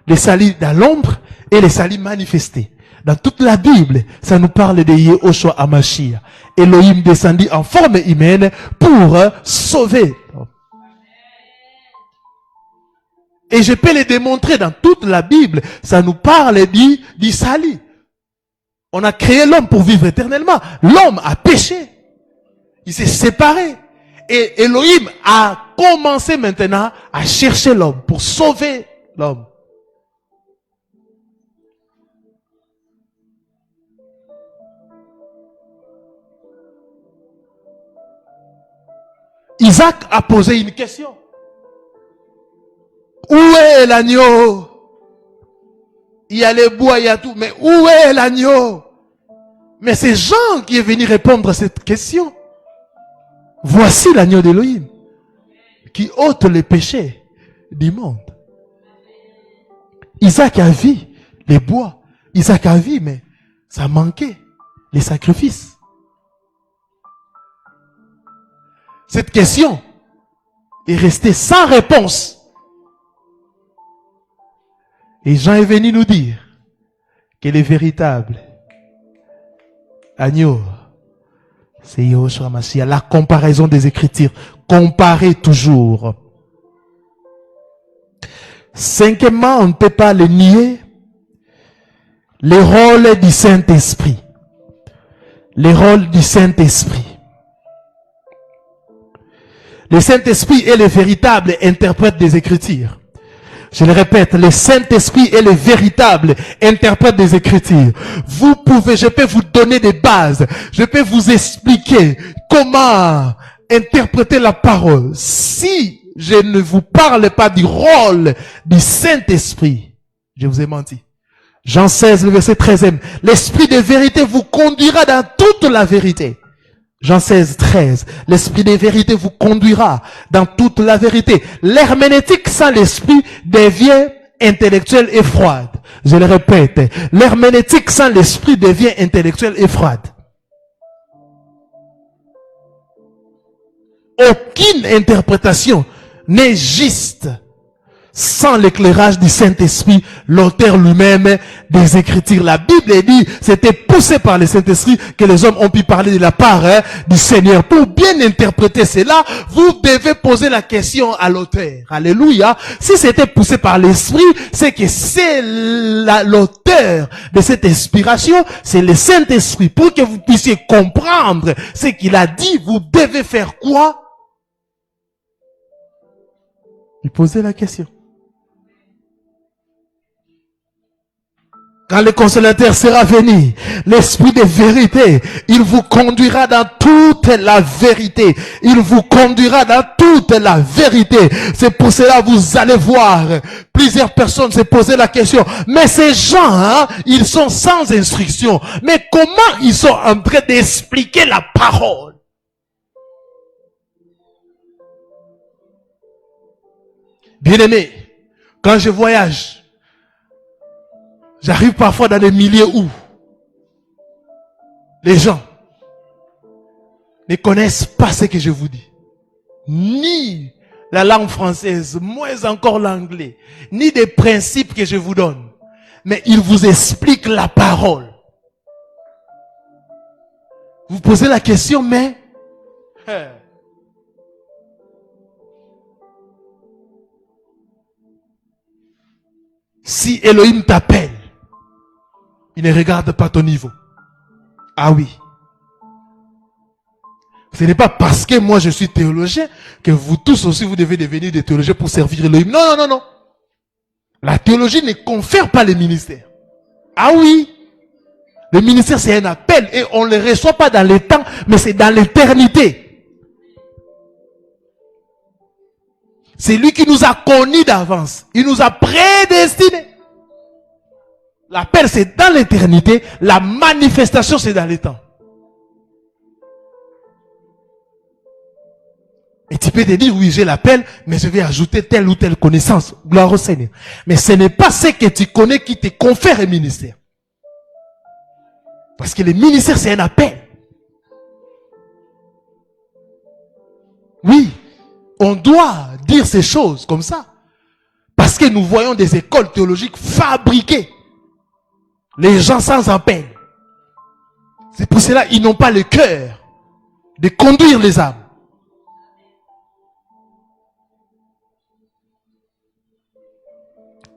Les saluts dans l'ombre et les saluts manifestés. Dans toute la Bible, ça nous parle de Yehoshua Hamashiach. Elohim descendit en forme humaine pour sauver. Et je peux le démontrer dans toute la Bible. Ça nous parle du salut. On a créé l'homme pour vivre éternellement. L'homme a péché. Il s'est séparé. Et Elohim a commencé maintenant à chercher l'homme pour sauver l'homme. Isaac a posé une question. Où est l'agneau? Il y a les bois, il y a tout. Mais où est l'agneau? Mais c'est Jean qui est venu répondre à cette question. Voici l'agneau d'Élohim qui ôte les péchés du monde. Isaac a vu les bois. Isaac a vu, mais ça manquait. Les sacrifices. Cette question est restée sans réponse. Et Jean est venu nous dire que le véritable agneau, c'est Yehoshua Hamashiach. La comparaison des Écritures. Comparez toujours. Cinquièmement, on ne peut pas le nier. Les rôles du Saint-Esprit. Les rôles du Saint-Esprit. Le Saint-Esprit est le véritable interprète des Écritures. Je le répète, le Saint-Esprit est le véritable interprète des Écritures. Vous pouvez, je peux vous donner des bases. Je peux vous expliquer comment interpréter la parole. Si je ne vous parle pas du rôle du Saint-Esprit, je vous ai menti. Jean 16, le verset 13e. L'Esprit de vérité vous conduira dans toute la vérité. Jean 16, 13. L'esprit de vérité vous conduira dans toute la vérité. L'herméneutique sans l'esprit devient intellectuelle et froide. Je le répète. L'herméneutique sans l'esprit devient intellectuelle et froide. Aucune interprétation n'est juste sans l'éclairage du Saint-Esprit, l'auteur lui-même des Écritures. La Bible dit, c'était poussé par le Saint-Esprit que les hommes ont pu parler de la part du Seigneur. Pour bien interpréter cela, vous devez poser la question à l'auteur. Alléluia. Si c'était poussé par l'Esprit, c'est que c'est l'auteur de cette inspiration, c'est le Saint-Esprit. Pour que vous puissiez comprendre ce qu'il a dit, vous devez faire quoi? Il posait la question. Quand le consolateur sera venu, l'esprit de vérité, il vous conduira dans toute la vérité. Il vous conduira dans toute la vérité. C'est pour cela vous allez voir plusieurs personnes se poser la question. Mais ces gens, ils sont sans instruction. Mais comment ils sont en train d'expliquer la parole? Bien-aimé, quand je voyage, j'arrive parfois dans des milieux où les gens ne connaissent pas ce que je vous dis. Ni la langue française, moins encore l'anglais, ni des principes que je vous donne. Mais ils vous expliquent la parole. Vous posez la question, mais... Si Elohim t'appelle, il ne regarde pas ton niveau. Ah oui. Ce n'est pas parce que moi je suis théologien que vous tous aussi vous devez devenir des théologiens pour servir Elohim. Non, non, non, non. La théologie ne confère pas les ministères. Ah oui. Le ministère c'est un appel et on ne le reçoit pas dans le temps, mais c'est dans l'éternité. C'est lui qui nous a connus d'avance. Il nous a prédestinés. L'appel c'est dans l'éternité, la manifestation c'est dans les temps. Et tu peux te dire, oui, j'ai l'appel, mais je vais ajouter telle ou telle connaissance. Gloire au Seigneur. Mais ce n'est pas ce que tu connais qui te confère un ministère. Parce que le ministère, c'est un appel. Oui, on doit dire ces choses comme ça. Parce que nous voyons des écoles théologiques fabriquées. Les gens sans appel. C'est pour cela qu'ils n'ont pas le cœur de conduire les âmes.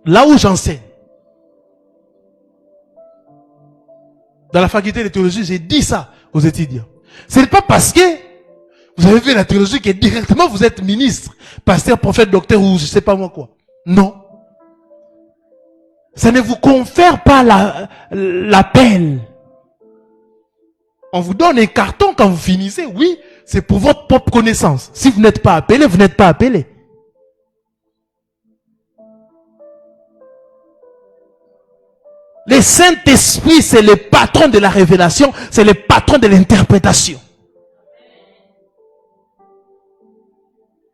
Là où j'enseigne, dans la faculté de théologie, j'ai dit ça aux étudiants. Ce n'est pas parce que vous avez fait la théologie que directement vous êtes ministre, pasteur, prophète, docteur ou je ne sais pas moi quoi. Non. Ça ne vous confère pas l'appel. On vous donne un carton quand vous finissez. Oui, c'est pour votre propre connaissance. Si vous n'êtes pas appelé, vous n'êtes pas appelé. Le Saint-Esprit, c'est le patron de la révélation, c'est le patron de l'interprétation.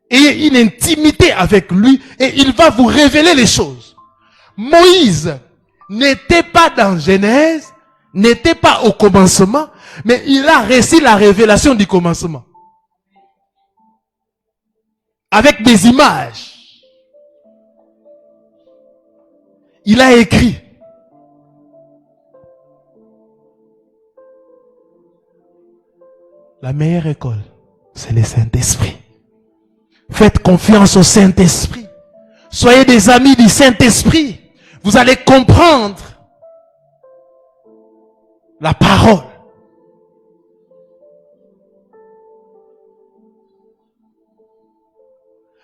Ayez une intimité avec lui et il va vous révéler les choses. Moïse n'était pas dans Genèse, n'était pas au commencement, mais il a reçu la révélation du commencement. Avec des images. Il a écrit. La meilleure école, c'est le Saint-Esprit. Faites confiance au Saint-Esprit. Soyez des amis du Saint-Esprit. Vous allez comprendre la parole.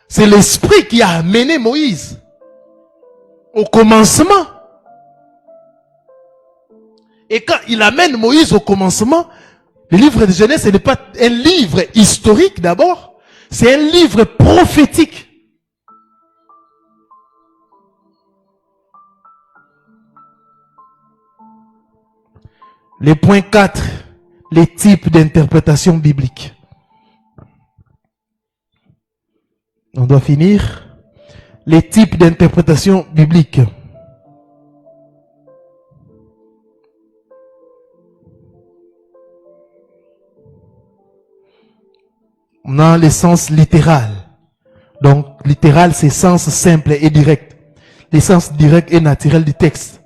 C'est l'Esprit qui a amené Moïse au commencement. Et quand il amène Moïse au commencement, le livre de Genèse, ce n'est pas un livre historique d'abord, c'est un livre prophétique. Le point 4, les types d'interprétation biblique. On doit finir. Les types d'interprétation biblique. On a le sens littéral. Donc, littéral, c'est sens simple et direct. Le sens direct et naturel du texte.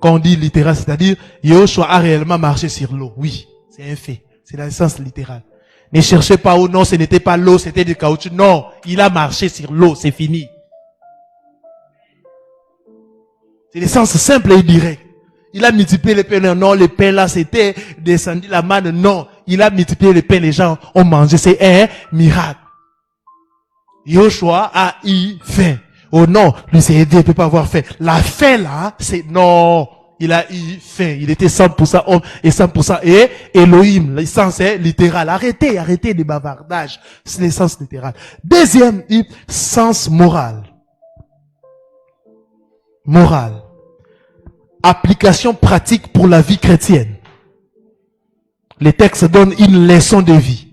Quand on dit littéral, c'est-à-dire, Yoshua a réellement marché sur l'eau. Oui, c'est un fait. C'est dans le sens littéral. Ne cherchez pas où, non, ce n'était pas l'eau, c'était du caoutchouc. Non, il a marché sur l'eau, c'est fini. C'est le sens simple et direct. Il a multiplié les pains. Non, les pains là, c'était descendu la manne. Non, il a multiplié les pains, les gens ont mangé. C'est un miracle. Yoshua a eu faim. Oh non, lui c'est aidé, il peut pas avoir faim. La faim là, c'est non. Il a eu faim. Il était 100% homme et 100% et Elohim. Le sens est littéral. Arrêtez les bavardages. C'est le sens littéral. Deuxième, sens moral. Moral. Application pratique pour la vie chrétienne. Les textes donnent une leçon de vie.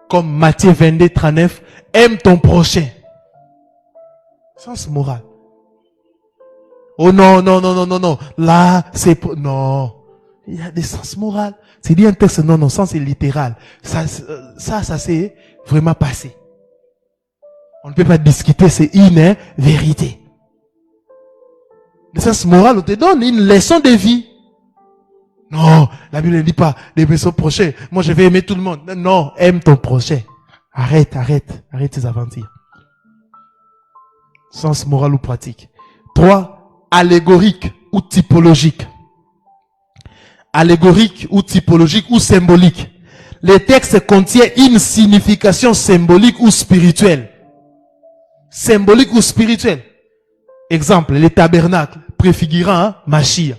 Comme Matthieu 22, 39, aime ton prochain. Sens moral. Oh non, non, non, non, non, non. Là, c'est non. Il y a des sens moral. C'est dit un texte, non, non, sens est littéral. Ça c'est vraiment passé. On ne peut pas discuter, c'est une vérité. Le sens moral, on te donne une leçon de vie. Non, la Bible ne dit pas d'aimer son prochain. Moi, je vais aimer tout le monde. Non, aime ton prochain. Arrête tes aventures. Sens moral ou pratique. 3. Allégorique ou typologique. Allégorique ou typologique ou symbolique. Les textes contiennent une signification symbolique ou spirituelle. Symbolique ou spirituelle. Exemple, les tabernacles préfigurant Mashiach.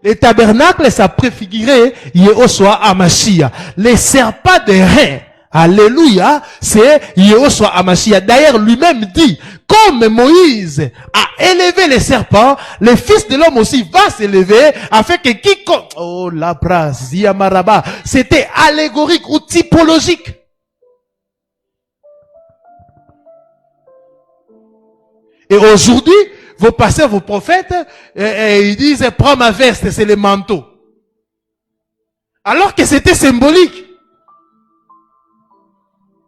Les tabernacles, ça préfigurait Yehoshua à Mashiach. Les serpents de reins, alléluia, c'est Yehoshua à Mashiach. D'ailleurs, lui-même dit, comme Moïse a élevé les serpents, le Fils de l'homme aussi va s'élever afin que quiconque... Oh, la brasse, Yamaraba. C'était allégorique ou typologique. Et aujourd'hui, vos pasteurs, vos prophètes, ils disent, prends ma veste, c'est le manteau. Alors que c'était symbolique.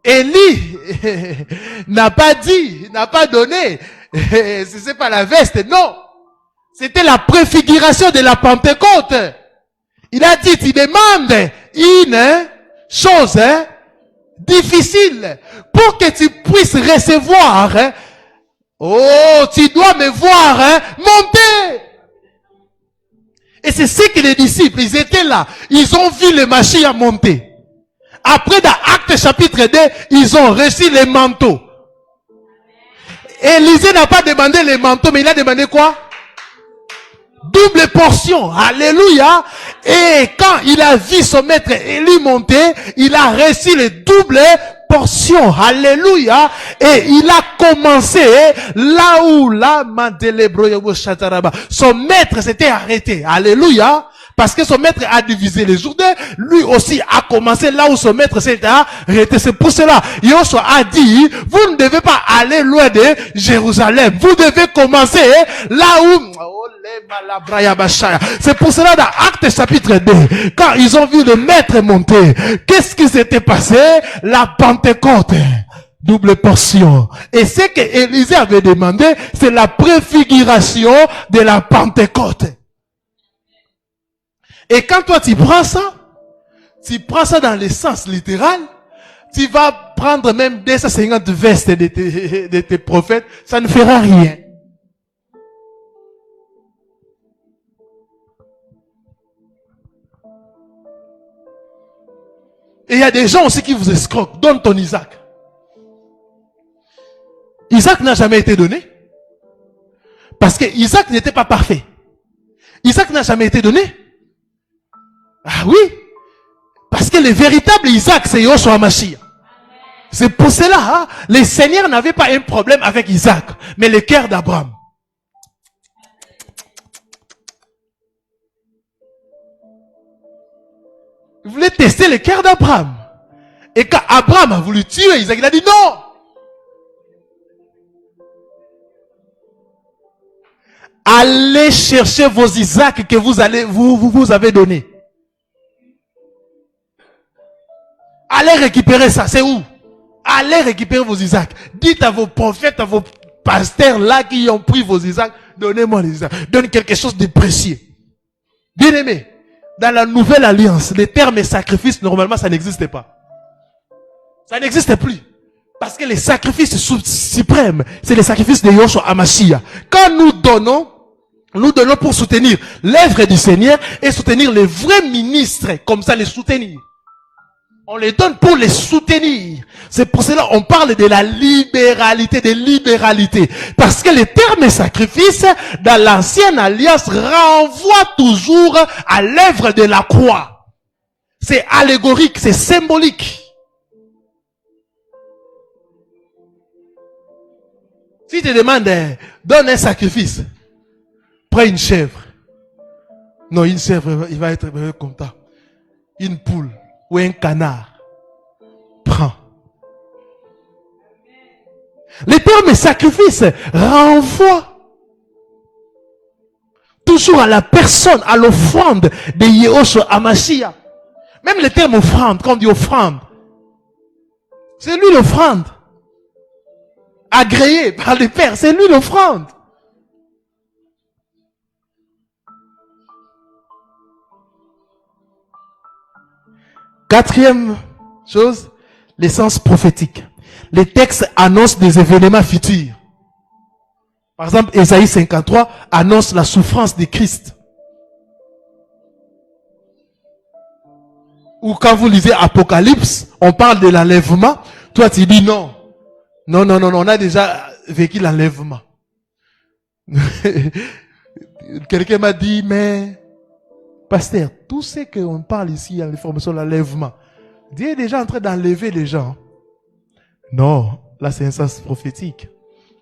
Élie n'a pas dit, n'a pas donné, c'est pas la veste, non. C'était la préfiguration de la Pentecôte. Il a dit, tu demandes une chose difficile pour que tu puisses recevoir. Oh, tu dois me voir monter. Et c'est ce que les disciples, ils étaient là. Ils ont vu le Mashiach monter. Après, dans Actes chapitre 2, ils ont reçu les manteaux. Élisée n'a pas demandé les manteaux, mais il a demandé quoi? Double portion. Alléluia. Et quand il a vu son maître Élie monter, il a reçu les doubles portions. Alléluia. Et il a commencé là où son maître s'était arrêté. Alléluia. Parce que son maître a divisé les Jourdains, lui aussi a commencé là où son maître s'est arrêté. C'est pour cela, Yoshua a dit, vous ne devez pas aller loin de Jérusalem. Vous devez commencer là où... C'est pour cela dans Actes chapitre 2, quand ils ont vu le maître monter, qu'est-ce qui s'était passé? La Pentecôte. Double portion. Et ce que Élisée avait demandé, c'est la préfiguration de la Pentecôte. Et quand toi tu prends ça dans le sens littéral, tu vas prendre même 250 vestes de tes prophètes, ça ne fera rien. Et il y a des gens aussi qui vous escroquent. Donne ton Isaac. Isaac n'a jamais été donné. Parce que Isaac n'était pas parfait. Isaac n'a jamais été donné. Ah oui, parce que le véritable Isaac, c'est Yoshua Mashiach. C'est pour cela, les seigneurs n'avaient pas un problème avec Isaac, mais le cœur d'Abraham. Ils voulaient tester le cœur d'Abraham. Et quand Abraham a voulu tuer Isaac, il a dit non. Allez chercher vos Isaac que vous avez donnés. Allez récupérer ça, c'est où? Allez récupérer vos Isaac. Dites à vos prophètes, à vos pasteurs là qui ont pris vos Isaac, donnez-moi les Isaac. Donne quelque chose de précieux. Bien aimé, dans la nouvelle alliance, les termes sacrifice, normalement, ça n'existe pas. Ça n'existe plus. Parce que les sacrifices suprêmes, c'est les sacrifices de Yoshua Hamashiach. Quand nous donnons pour soutenir l'œuvre du Seigneur et soutenir les vrais ministres, comme ça les soutenir. On les donne pour les soutenir. C'est pour cela qu'on parle de la libéralité, de libéralité. Parce que les termes sacrifice dans l'ancienne alliance renvoient toujours à l'œuvre de la croix. C'est allégorique, c'est symbolique. Si tu demandes, donne un sacrifice, prends une chèvre. Non, une chèvre, il va être content. Une poule ou un canard. Prends. Les termes sacrifice renvoient toujours à la personne, à l'offrande de Yoshua Hamashiach. Même le terme offrande, quand on dit offrande, c'est lui l'offrande. Agréé par le Père, c'est lui l'offrande. Quatrième chose, l'essence prophétique. Les textes annoncent des événements futurs. Par exemple, Ésaïe 53 annonce la souffrance de Christ. Ou quand vous lisez Apocalypse, on parle de l'enlèvement. Toi, tu dis non. Non, on a déjà vécu l'enlèvement. Quelqu'un m'a dit, mais, pasteur, tout ce qu'on parle ici, l'information de l'enlèvement, Dieu est déjà en train d'enlever les gens. Non, là c'est un sens prophétique.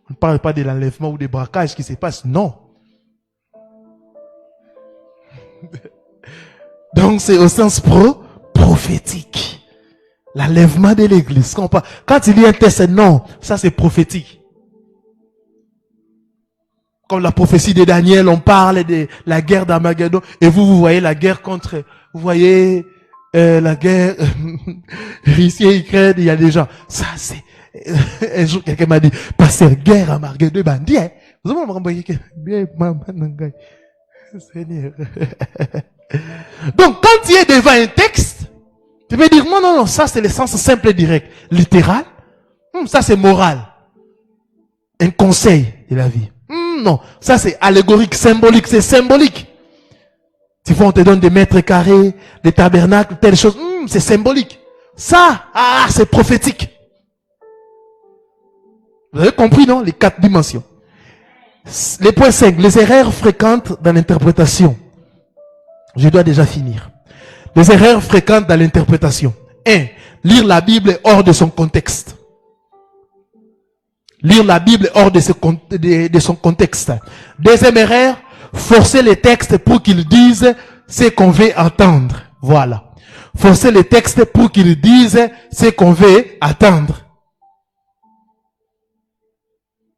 On ne parle pas de l'enlèvement ou des braquages qui se passent, non. Donc c'est au sens prophétique. L'enlèvement de l'église. Quand il y a un test, non, ça c'est prophétique. Comme la prophétie de Daniel, on parle de la guerre d'Armageddon, et vous voyez la guerre contre, vous voyez la guerre Russie et Ukraine, il y a des gens. Ça c'est, un jour quelqu'un m'a dit, pasteur, guerre Armageddon, bandit, hein. Vous avez envoyé bien, Seigneur. Donc quand tu es devant un texte, tu veux dire non, ça c'est le sens simple et direct, littéral. Ça c'est moral, un conseil de la vie. Non, ça c'est allégorique, symbolique, c'est symbolique. Tu vois, on te donne des mètres carrés, des tabernacles, telle chose, c'est symbolique. Ça, c'est prophétique. Vous avez compris, non? Les 4 dimensions. Les points 5, les erreurs fréquentes dans l'interprétation. Je dois déjà finir. Les erreurs fréquentes dans l'interprétation. 1. Lire la Bible hors de son contexte. Lire la Bible hors de son contexte. Deuxième erreur, forcer les textes pour qu'ils disent ce qu'on veut entendre. Voilà. Forcer les textes pour qu'ils disent ce qu'on veut attendre.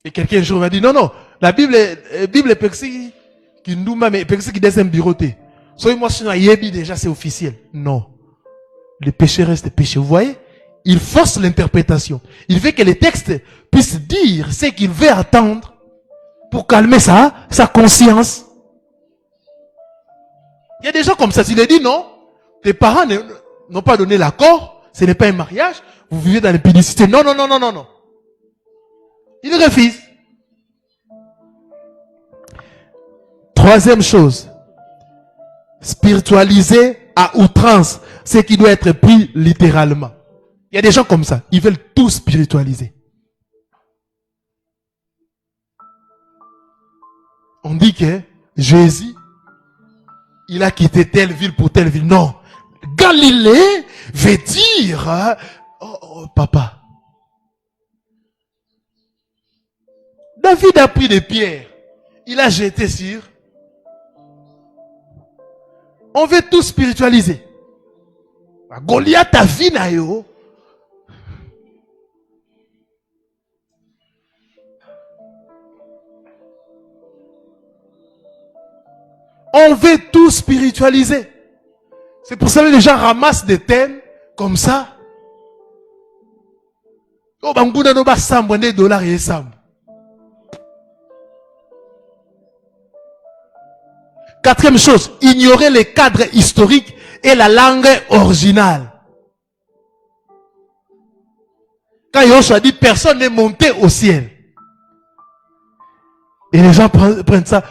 Et quelqu'un un jour m'a dit, non, la Bible est perçue qui nous m'a mais perçue qui deuxième bureauté. Soit moi sinon yebi déjà c'est officiel. Non. Le péché reste péché. Vous voyez? Il force l'interprétation. Il veut que les textes puissent dire ce qu'il veut attendre pour calmer sa conscience. Il y a des gens comme ça. S'il dit non, tes parents n'ont pas donné l'accord, ce n'est pas un mariage, vous vivez dans l'impudicité. Non. Il refuse. Troisième chose, spiritualiser à outrance ce qui doit être pris littéralement. Il y a des gens comme ça, ils veulent tout spiritualiser. On dit que Jésus, il a quitté telle ville pour telle ville. Non. Galilée veut dire, papa. David a pris des pierres. Il a jeté sur. On veut tout spiritualiser. Goliath a vu naïo. On veut tout spiritualiser. C'est pour ça que les gens ramassent des thèmes comme ça. Oh, banguna no ba sambo ne dollars et sambo. Quatrième chose, ignorer les cadres historiques et la langue originale. Quand Yoshua dit personne n'est monté au ciel. Et les gens prennent ça.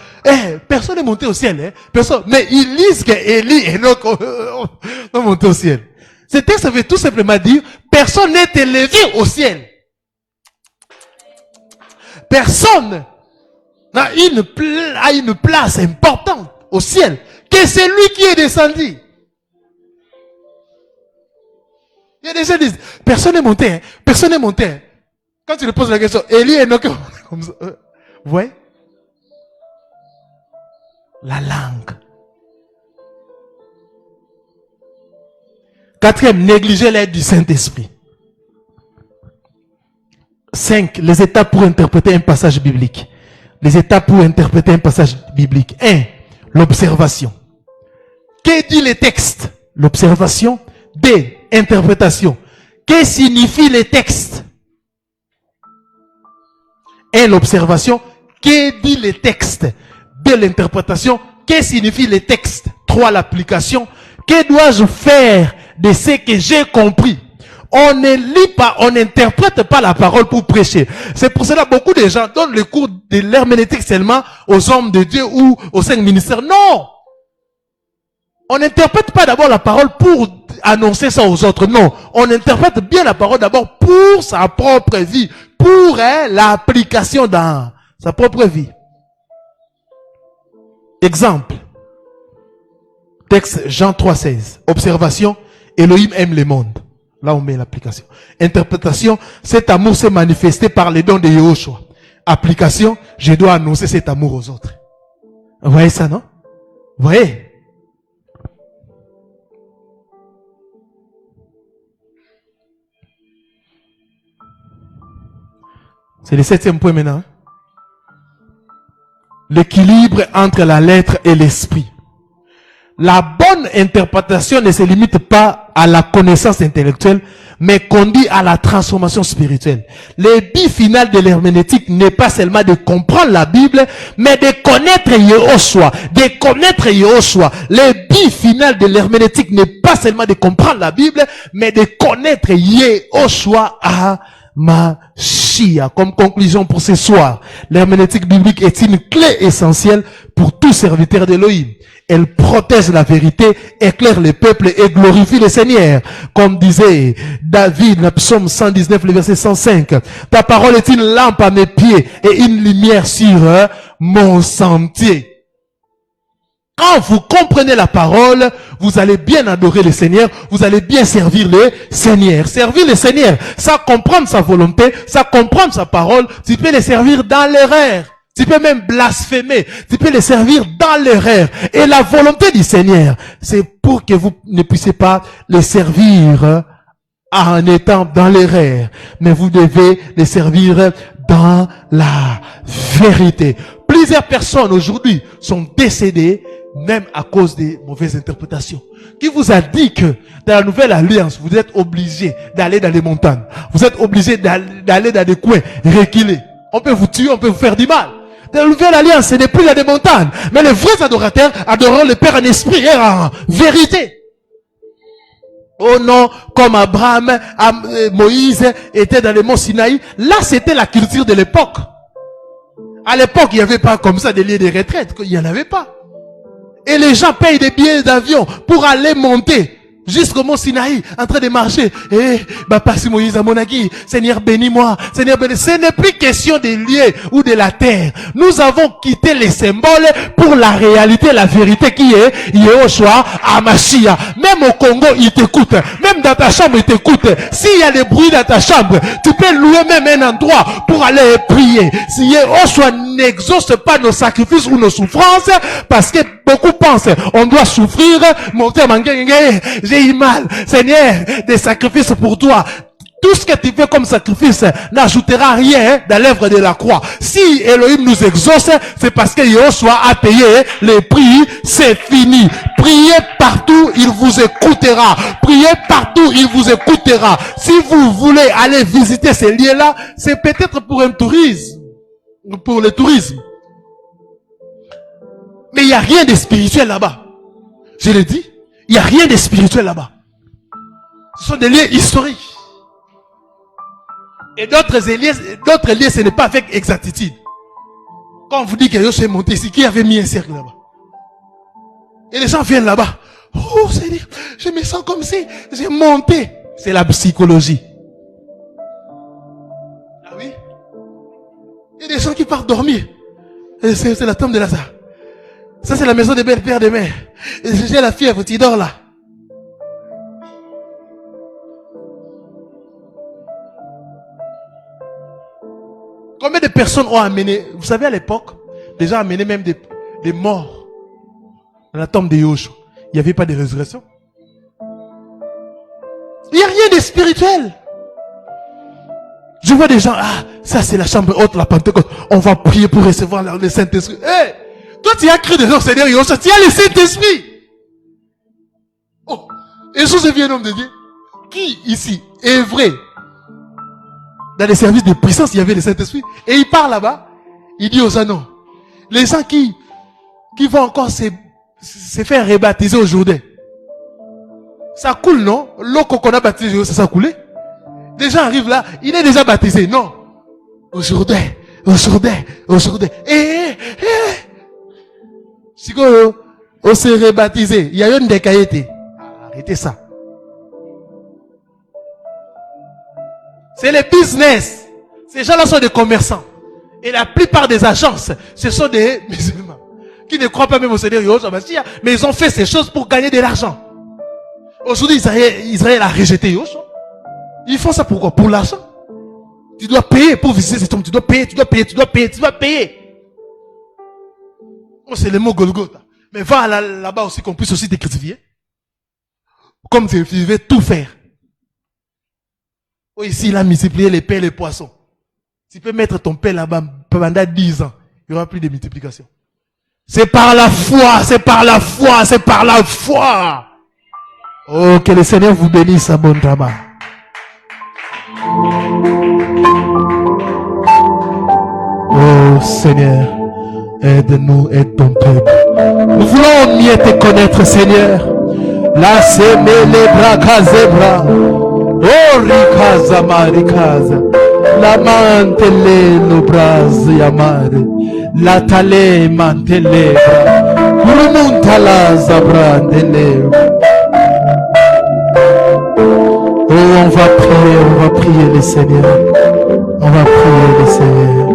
Personne n'est monté au ciel. Personne. Mais ils lisent que Élie et Enoch ont monté au ciel. Ce texte veut tout simplement dire personne n'est élevé au ciel. Personne n'a une place importante au ciel que c'est lui qui est descendu. Il y a des gens qui disent personne n'est monté. Personne n'est monté. Quand tu lui poses la question, Élie et Enoch comme ça. Vous voyez? La langue. Quatrième, négliger l'aide du Saint-Esprit. 5. Les étapes pour interpréter un passage biblique. Les étapes pour interpréter un passage biblique. 1. L'observation. Que dit le texte? L'observation. 2. Interprétation. Que signifient les textes? 1. L'observation. Que dit le texte? 2. L'interprétation. Que signifient les textes? 3. L'application. Que dois-je faire de ce que j'ai compris? On ne lit pas, on n'interprète pas la parole pour prêcher. C'est pour cela que beaucoup de gens donnent le cours de l'herméneutique seulement aux hommes de Dieu ou aux 5 ministères. Non! On n'interprète pas d'abord la parole pour annoncer ça aux autres. Non. On interprète bien la parole d'abord pour sa propre vie. Pour l'application dans sa propre vie. Exemple. Texte Jean 3,16. Observation. Elohim aime le monde. Là, on met l'application. Interprétation. Cet amour s'est manifesté par les dons de Yahushua. application, je dois annoncer cet amour aux autres. Vous voyez ça, non? Vous voyez? C'est le 7e point maintenant. L'équilibre entre la lettre et l'esprit. La bonne interprétation ne se limite pas à la connaissance intellectuelle, mais conduit à la transformation spirituelle. Le but final de l'herméneutique n'est pas seulement de comprendre la Bible, mais de connaître Yehoshua. De connaître Yehoshua. Le but final de l'herméneutique n'est pas seulement de comprendre la Bible, mais de connaître Yehoshua à Mashiach. Comme conclusion pour ce soir, l'herméneutique biblique est une clé essentielle pour tout serviteur d'Élohim. Elle protège la vérité, éclaire le peuple et glorifie le Seigneur. Comme disait David, le psaume 119, le verset 105. Ta parole est une lampe à mes pieds et une lumière sur mon sentier. Quand vous comprenez la parole, vous allez bien adorer le Seigneur, vous allez bien servir le Seigneur. Servir le Seigneur, ça comprendre sa volonté, ça comprendre sa parole, tu peux le servir dans l'erreur. Tu peux même blasphémer. Tu peux les servir dans l'erreur. Et la volonté du Seigneur, c'est pour que vous ne puissiez pas les servir en étant dans l'erreur. Mais vous devez les servir dans la vérité. Plusieurs personnes aujourd'hui sont décédées même à cause des mauvaises interprétations. Qui vous a dit que dans la nouvelle alliance, vous êtes obligés d'aller dans les montagnes. Vous êtes obligés d'aller dans des coins reculés. On peut vous tuer, on peut vous faire du mal. Dans la nouvelle alliance, ce n'est plus dans des montagnes. Mais les vrais adorateurs adoreront le Père en esprit et en vérité. Oh non, comme Abraham, Moïse était dans le mont Sinaï. Là, c'était la culture de l'époque. À l'époque, il n'y avait pas comme ça des lieux de retraite. Il n'y en avait pas. Et les gens payent des billets d'avion pour aller monter jusqu'au mont Sinaï, en train de marcher. Eh, passe Moïse à Monagui. Seigneur, bénis-moi. Seigneur, bénis. Ce n'est plus question des lieux ou de la terre. Nous avons quitté les symboles pour la réalité, la vérité qui est Yehoshua à Mashiach. Même au Congo, il t'écoute. Même dans ta chambre, il t'écoute. S'il y a des bruits dans ta chambre, tu peux louer même un endroit pour aller prier. Si Yehoshua n'exauce pas nos sacrifices ou nos souffrances, parce que beaucoup pensent, on doit souffrir, monter à Manguengue, j'ai eu mal. Seigneur, des sacrifices pour toi. Tout ce que tu fais comme sacrifice n'ajoutera rien dans l'œuvre de la croix. Si Elohim nous exauce, c'est parce que Yehoshua a payé les prix, c'est fini. Priez partout, il vous écoutera. Priez partout, il vous écoutera. Si vous voulez aller visiter ces lieux-là, c'est peut-être pour un tourisme, pour le tourisme. Mais il n'y a rien de spirituel là-bas. Je l'ai dit, il n'y a rien de spirituel là-bas. Ce sont des lieux historiques. Et d'autres lieux, ce n'est pas avec exactitude. Quand on vous dit que Yoshua est monté ici, qui avait mis un cercle là-bas? Et les gens viennent là-bas. Oh Seigneur, je me sens comme si j'ai monté. C'est la psychologie. Ah oui? Il y a des gens qui partent dormir. C'est la tombe de Lazare. Ça, c'est la maison des belles pères de mères. J'ai la fièvre, tu dors là. Combien de personnes ont amené, vous savez à l'époque, les gens amenaient même des morts dans la tombe de Yehoshua. Il n'y avait pas de résurrection. Il n'y a rien de spirituel. Je vois des gens, ah, ça c'est la chambre haute, la Pentecôte. On va prier pour recevoir le Saint-Esprit. Hey, toi tu as cru de leur Seigneur Yehoshua, tu as le Saint-Esprit. Oh, Jésus est un homme de Dieu. Qui ici est vrai? Dans les services de puissance, il y avait le Saint-Esprit. Et il part là-bas. Il dit aux gens, non. Les gens qui vont encore se faire rebaptiser aujourd'hui. Ça coule, non? L'eau qu'on a baptisé, ça a coulé. Les gens arrivent là, il est déjà baptisé. Non. Aujourd'hui. Si on s'est rebaptisé, il y a une décailleté. Arrêtez ça. C'est le business. Ces gens-là sont des commerçants. Et la plupart des agences, ce sont des musulmans. Qui ne croient pas même au Seigneur Yehoshua Mashiach, mais ils ont fait ces choses pour gagner de l'argent. Aujourd'hui, Israël a rejeté Yehoshua. Ils font ça pourquoi? Pour l'argent. Tu dois payer pour visiter cet homme. Tu dois payer, tu dois payer, tu dois payer, tu dois payer. Oh, c'est le mot Golgotha. Mais va là-bas aussi qu'on puisse aussi te crucifier. Comme tu devais tout faire. Oh, ici, il a multiplié les pains et les poissons. Tu peux mettre ton pain là-bas pendant 10 ans. Il n'y aura plus de multiplication. C'est par la foi, c'est par la foi, c'est par la foi. Oh, que le Seigneur vous bénisse abondamment. Oh Seigneur, aide-nous, aide ton peuple. Nous voulons mieux te connaître, Seigneur. La semele braca zebra. Oh rikaza marikaza. La mantele no braz yamare. La tale mantele. Kurumunta zabrandele. Oh, on va prier le Seigneur. On va prier le Seigneur.